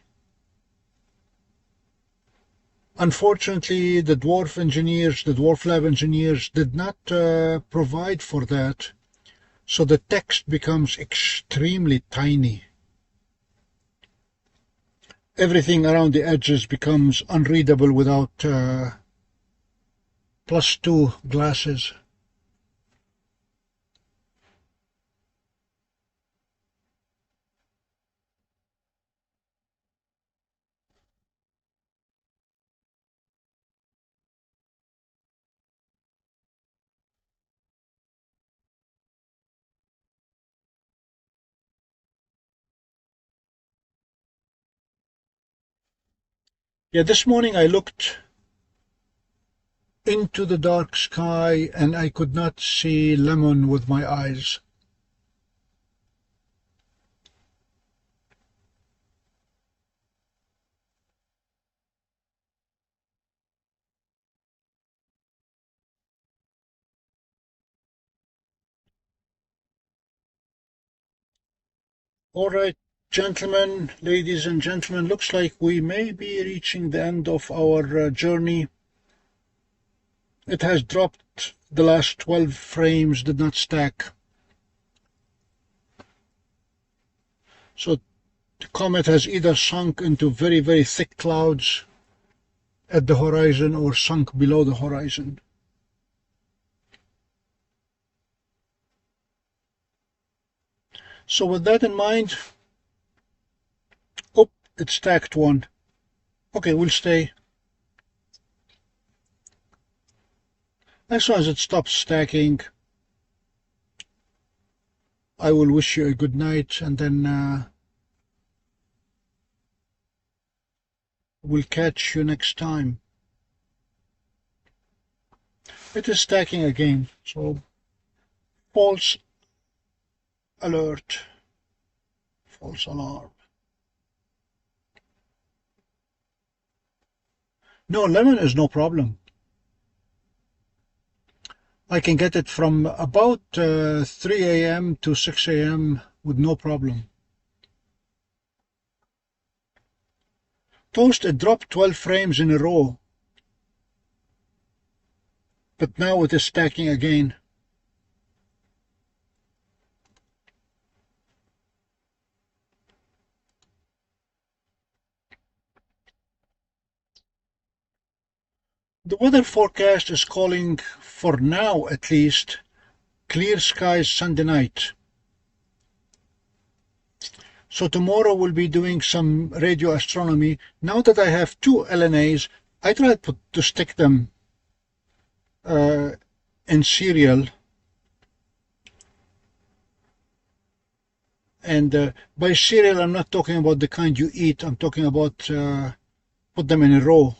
Unfortunately, the DWARF engineers, the DWARF lab engineers, did not provide for that, so the text becomes extremely tiny. Everything around the edges becomes unreadable without +2 glasses. Yeah, this morning I looked into the dark sky and I could not see Lemon with my eyes. All right, gentlemen, ladies and gentlemen, looks like we may be reaching the end of our journey. It has dropped. The last 12 frames did not stack. So the comet has either sunk into very, very thick clouds at the horizon or sunk below the horizon. So with that in mind, oh, it stacked one. Okay, we'll stay. As soon as it stops stacking, I will wish you a good night, and then we'll catch you next time. It is stacking again, so false alert, false alarm. No, Lemon is no problem. I can get it from about 3 a.m. to 6 a.m. with no problem. Toast, it dropped 12 frames in a row, but now it is stacking again. The weather forecast is calling, for now at least, clear skies Sunday night. So tomorrow we'll be doing some radio astronomy. Now that I have 2 LNAs, I try to stick them in serial. And by serial, I'm not talking about the kind you eat. I'm talking about put them in a row.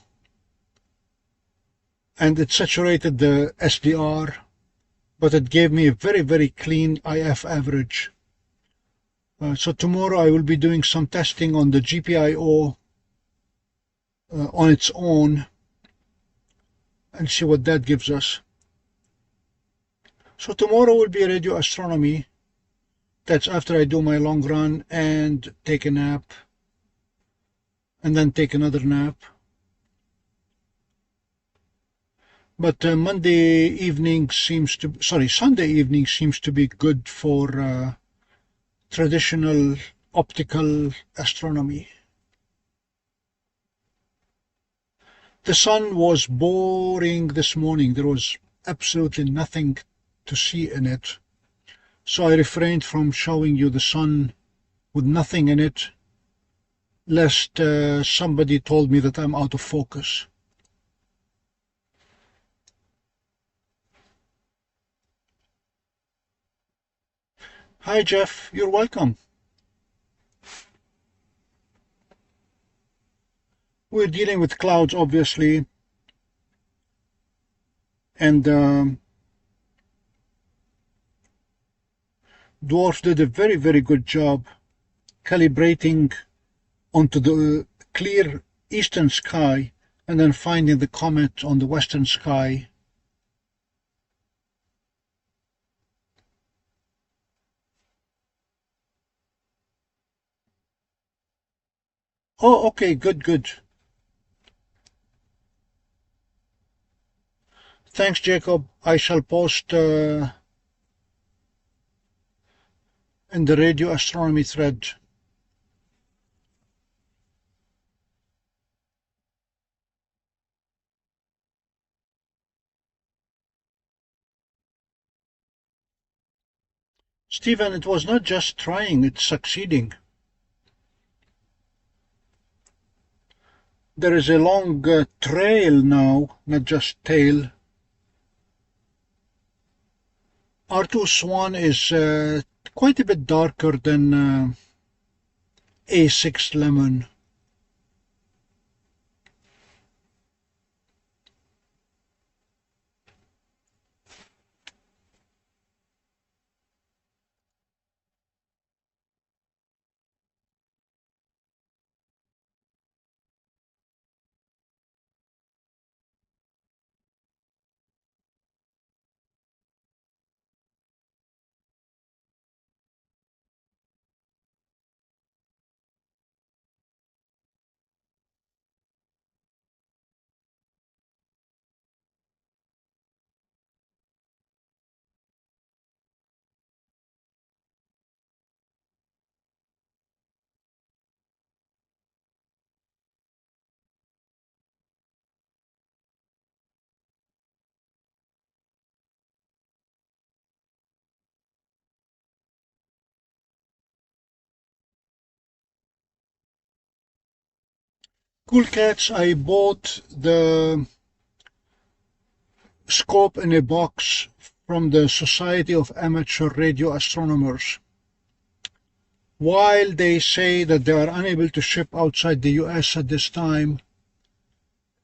And it saturated the SDR, but it gave me a very, very clean IF average. So tomorrow I will be doing some testing on the GPIO on its own, and see what that gives us. So tomorrow will be radio astronomy. That's after I do my long run and take a nap, and then take another nap. But Sunday evening seems to be good for traditional optical astronomy. The sun was boring this morning. There was absolutely nothing to see in it. So I refrained from showing you the sun with nothing in it, lest somebody told me that I'm out of focus. Hi Jeff, you're welcome. We're dealing with clouds, obviously, and DWARF did a very, very good job calibrating onto the clear eastern sky and then finding the comet on the western sky. Oh, okay, good. Thanks, Jacob. I shall post in the radio astronomy thread. Stephen, it was not just trying, it's succeeding. There is a long trail now, not just tail. R2 SWAN is quite a bit darker than A6 Lemon. Cool cats, I bought the scope in a box from the Society of Amateur Radio Astronomers. While they say that they are unable to ship outside the US at this time,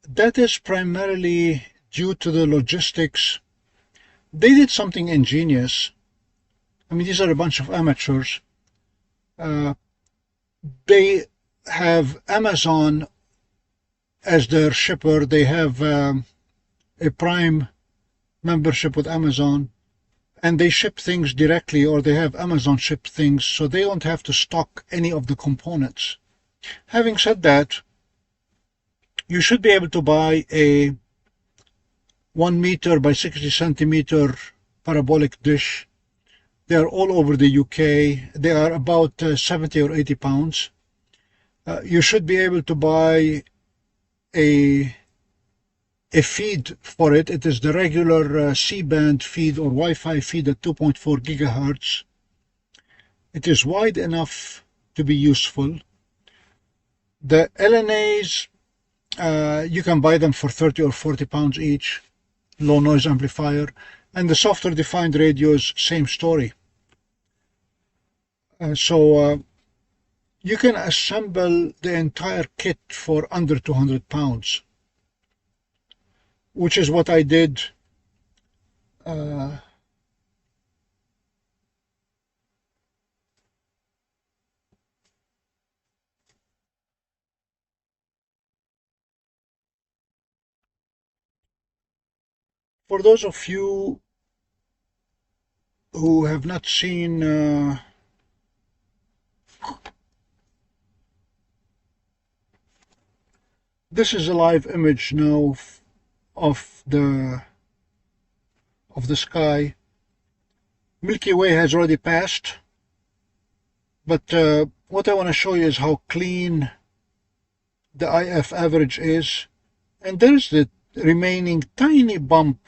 that is primarily due to the logistics. They did something ingenious. I mean, these are a bunch of amateurs. They have Amazon as their shipper. They have a Prime membership with Amazon, and they ship things directly, or they have Amazon ship things, so they don't have to stock any of the components. Having said that, you should be able to buy a 1 meter by 60 centimeter parabolic dish. They are all over the UK. They are about 70 or 80 pounds. You should be able to buy a feed for it. It is the regular C-band feed or Wi-Fi feed at 2.4 gigahertz. It is wide enough to be useful. The LNAs, you can buy them for 30 or 40 pounds each, low noise amplifier. And the software defined radios, same story. So you can assemble the entire kit for under 200 pounds, which is what I did. For those of you who have not seen this is a live image now of the sky. Milky Way has already passed, but what I want to show you is how clean the IF average is, and there's the remaining tiny bump.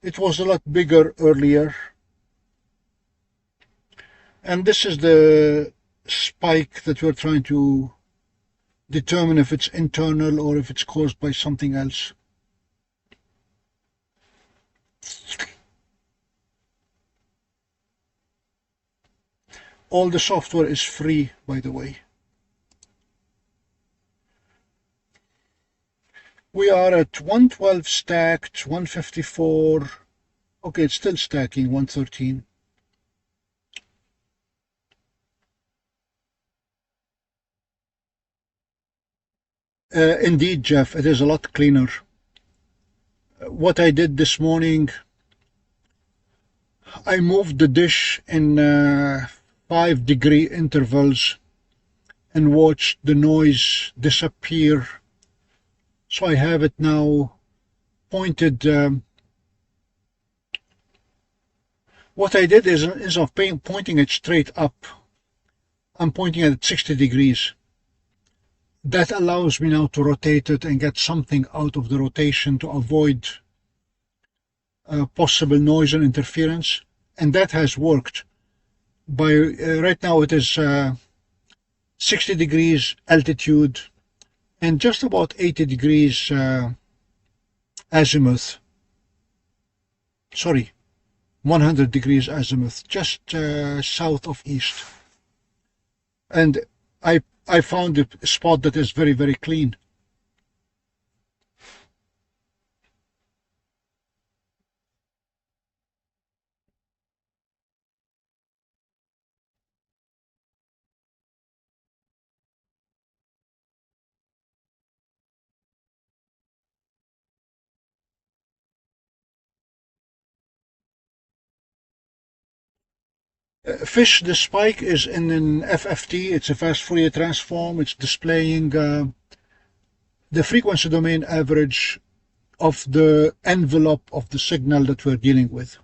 It was a lot bigger earlier, and this is the spike that we're trying to determine if it's internal or if it's caused by something else. All the software is free, by the way. We are at 112 stacked, 154. Okay, it's still stacking, 113. Indeed, Jeff, it is a lot cleaner. What I did this morning, I moved the dish in 5-degree intervals and watched the noise disappear. So I have it now pointed. What I did is, instead of pointing it straight up, I'm pointing it at 60 degrees. That allows me now to rotate it and get something out of the rotation to avoid possible noise and interference, and that has worked. By right now it is 60 degrees altitude and just about 80 degrees azimuth. Sorry, 100 degrees azimuth, just south of east. And I found a spot that is very, very clean. Fish, the spike is in an FFT. It's a fast Fourier transform. It's displaying the frequency domain average of the envelope of the signal that we're dealing with.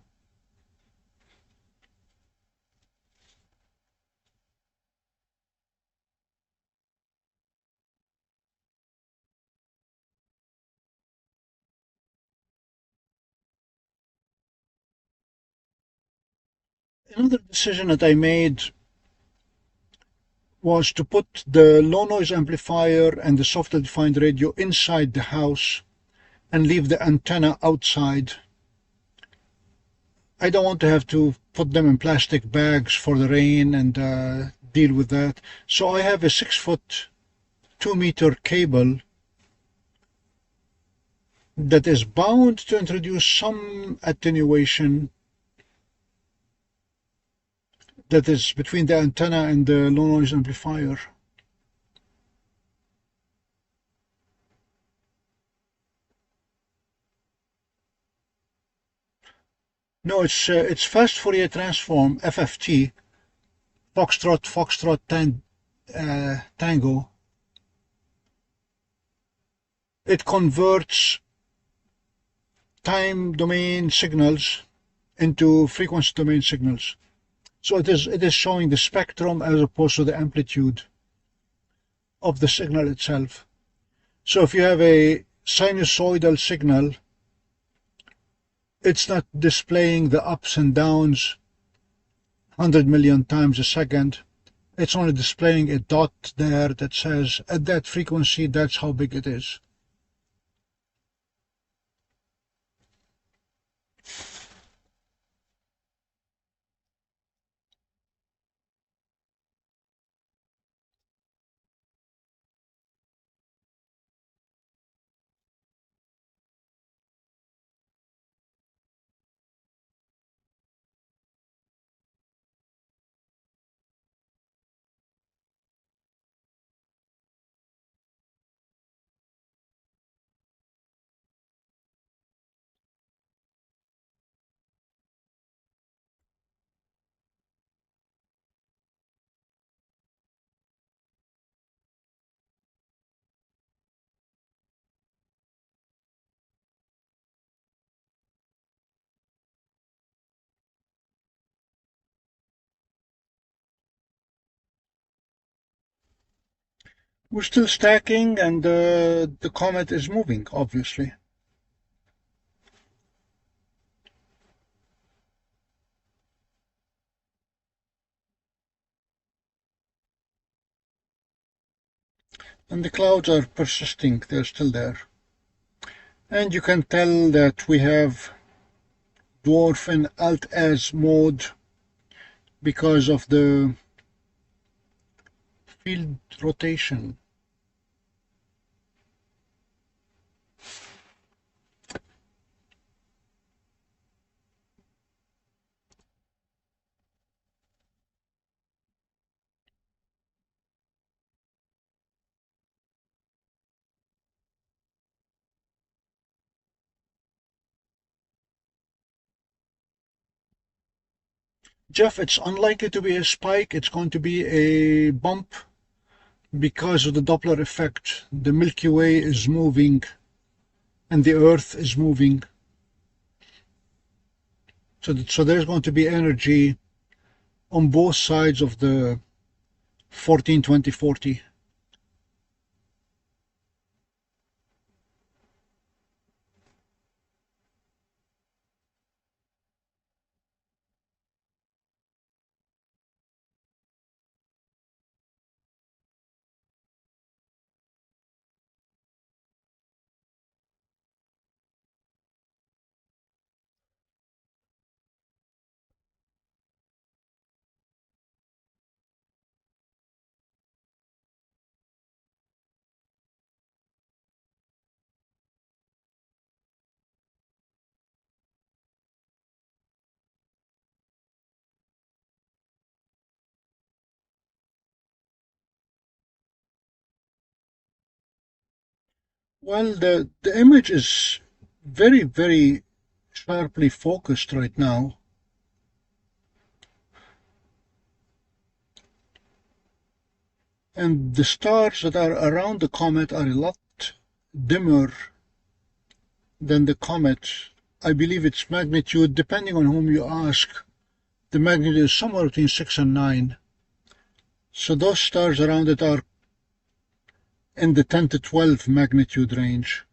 Another decision that I made was to put the low noise amplifier and the software defined radio inside the house and leave the antenna outside. I don't want to have to put them in plastic bags for the rain and deal with that. So I have a 6-foot 2-meter cable that is bound to introduce some attenuation that is between the antenna and the low noise amplifier. No, it's fast Fourier transform, FFT, Foxtrot Tango. It converts time domain signals into frequency domain signals. So it is showing the spectrum as opposed to the amplitude of the signal itself. So if you have a sinusoidal signal, it's not displaying the ups and downs 100 million times a second. It's only displaying a dot there that says at that frequency, that's how big it is. We're still stacking, and the comet is moving, obviously. And the clouds are persisting, they're still there. And you can tell that we have dwarf in Alt-Az mode because of the field rotation. Jeff, it's unlikely to be a spike, it's going to be a bump because of the Doppler effect. The Milky Way is moving and the Earth is moving. So there's going to be energy on both sides of the 14, 20, 40. Well, the image is very, very sharply focused right now. And the stars that are around the comet are a lot dimmer than the comet. I believe its magnitude, depending on whom you ask, the magnitude is somewhere between 6 and 9. So those stars around it are in the 10 to 12 magnitude range.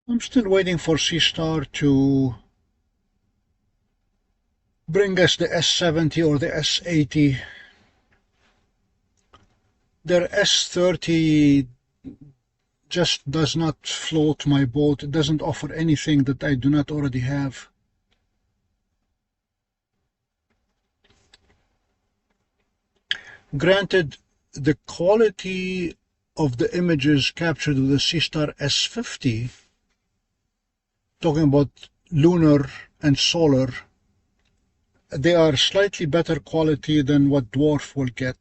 I'm still waiting for Seestar to bring us the S70 or the S80. Their S30 just does not float my boat. It doesn't offer anything that I do not already have. Granted, the quality of the images captured with the Seestar S50, talking about lunar and solar, they are slightly better quality than what dwarf will get.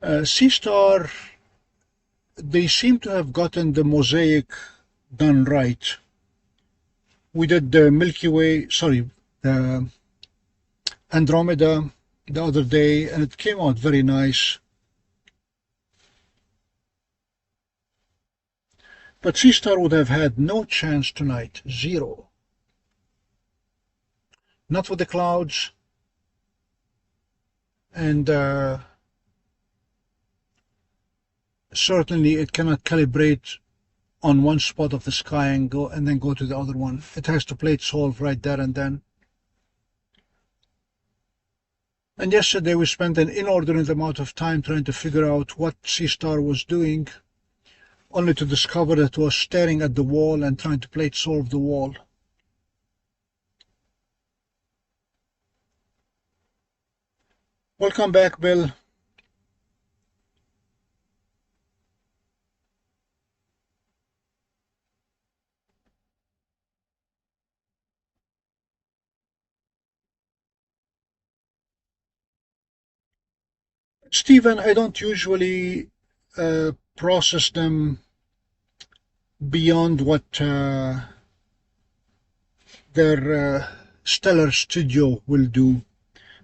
Seestar, they seem to have gotten the mosaic done right. We did the Milky Way, sorry, the Andromeda the other day, and it came out very nice. But Seestar would have had no chance tonight, zero. Not with the clouds, and certainly it cannot calibrate on one spot of the sky and then go to the other one. It has to plate solve right there and then. And yesterday we spent an inordinate amount of time trying to figure out what Seestar was doing, only to discover that it was staring at the wall and trying to plate solve the wall. Welcome back, Bill. Stephen, I don't usually process them beyond what their stellar studio will do.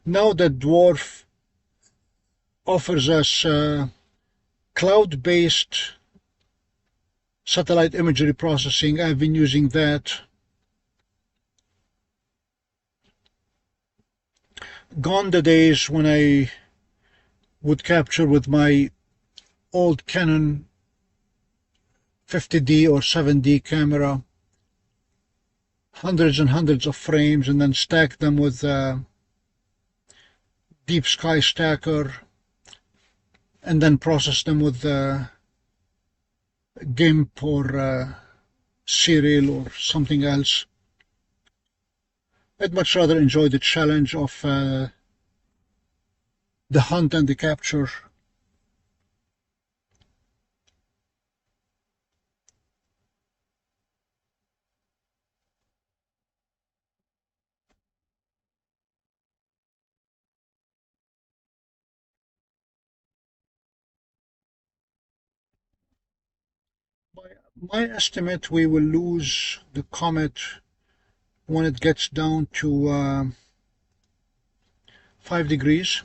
Now that DWARF offers us cloud-based satellite imagery processing, I've been using that. Gone the days when I would capture with my old Canon 50D or 7D camera hundreds and hundreds of frames and then stack them with Deep Sky Stacker and then process them with GIMP or Serial or something else. I'd much rather enjoy the challenge of the hunt and the capture. By my estimate, we will lose the comet when it gets down to 5 degrees.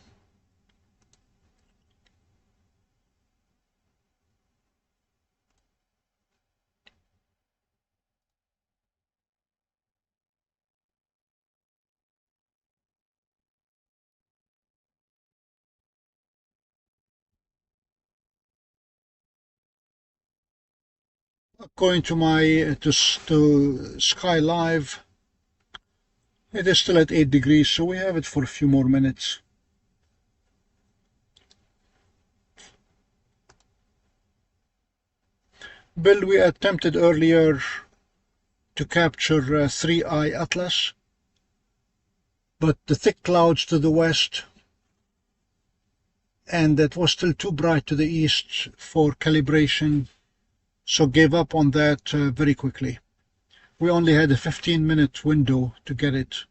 According to my to Sky Live, it is still at 8 degrees, so we have it for a few more minutes. Bill, we attempted earlier to capture 3i Atlas, but the thick clouds to the west, and it was still too bright to the east for calibration, so gave up on that very quickly. We only had a 15-minute window to get it.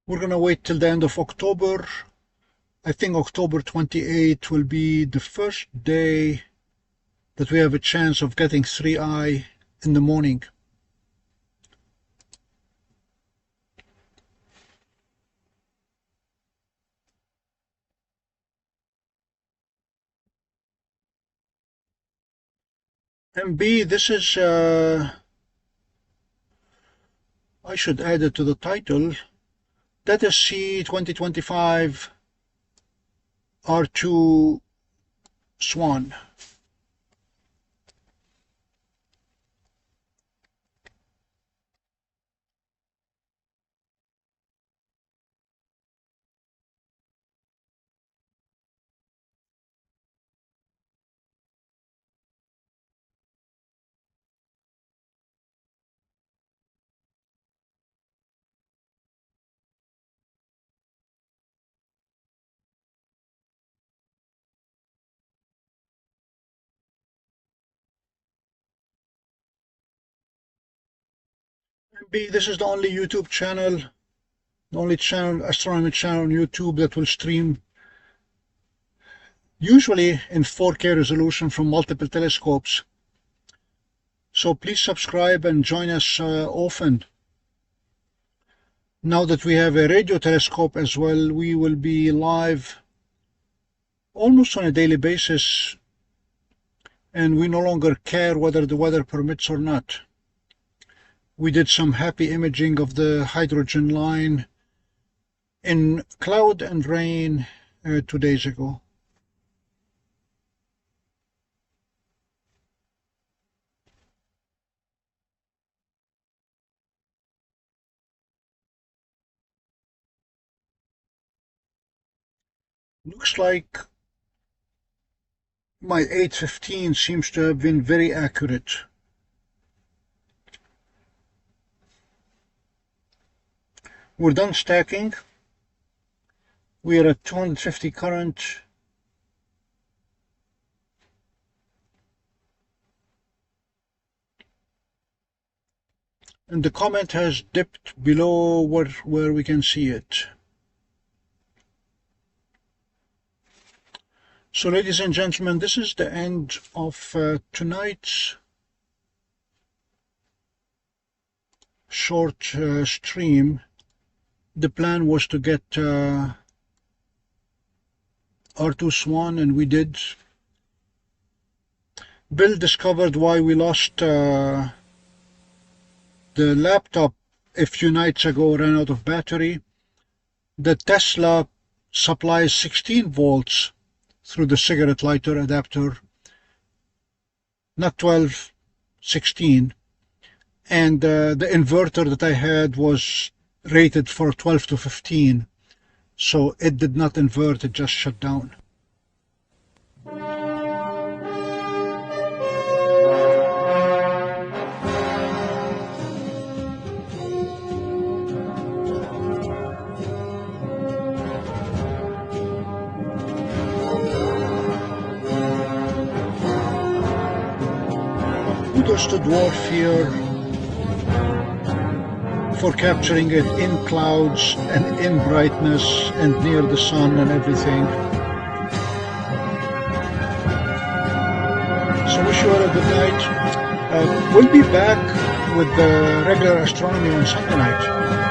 We're going to wait till the end of October. I think October 28 will be the first day that we have a chance of getting 3i in the morning. MB, this is, I should add it to the title. That is C 2025 R2 SWAN. This is the only YouTube channel, the only channel, astronomy channel on YouTube that will stream usually in 4K resolution from multiple telescopes. So please subscribe and join us often. Now that we have a radio telescope as well, we will be live almost on a daily basis, and we no longer care whether the weather permits or not. We did some happy imaging of the hydrogen line in cloud and rain 2 days ago. Looks like my 815 seems to have been very accurate. We're done stacking. We are at 250 current. And the comet has dipped below where we can see it. So ladies and gentlemen, this is the end of tonight's short stream. The plan was to get R2 SWAN, and we did. Bill discovered why we lost the laptop a few nights ago, ran out of battery. The Tesla supplies 16 volts through the cigarette lighter adapter, not 12, 16. And the inverter that I had was rated for 12 to 15, so it did not invert, it just shut down. Kudos to DWARF here for capturing it in clouds and in brightness and near the sun and everything. So wish you all a good night. We'll be back with the regular astronomy on Sunday night.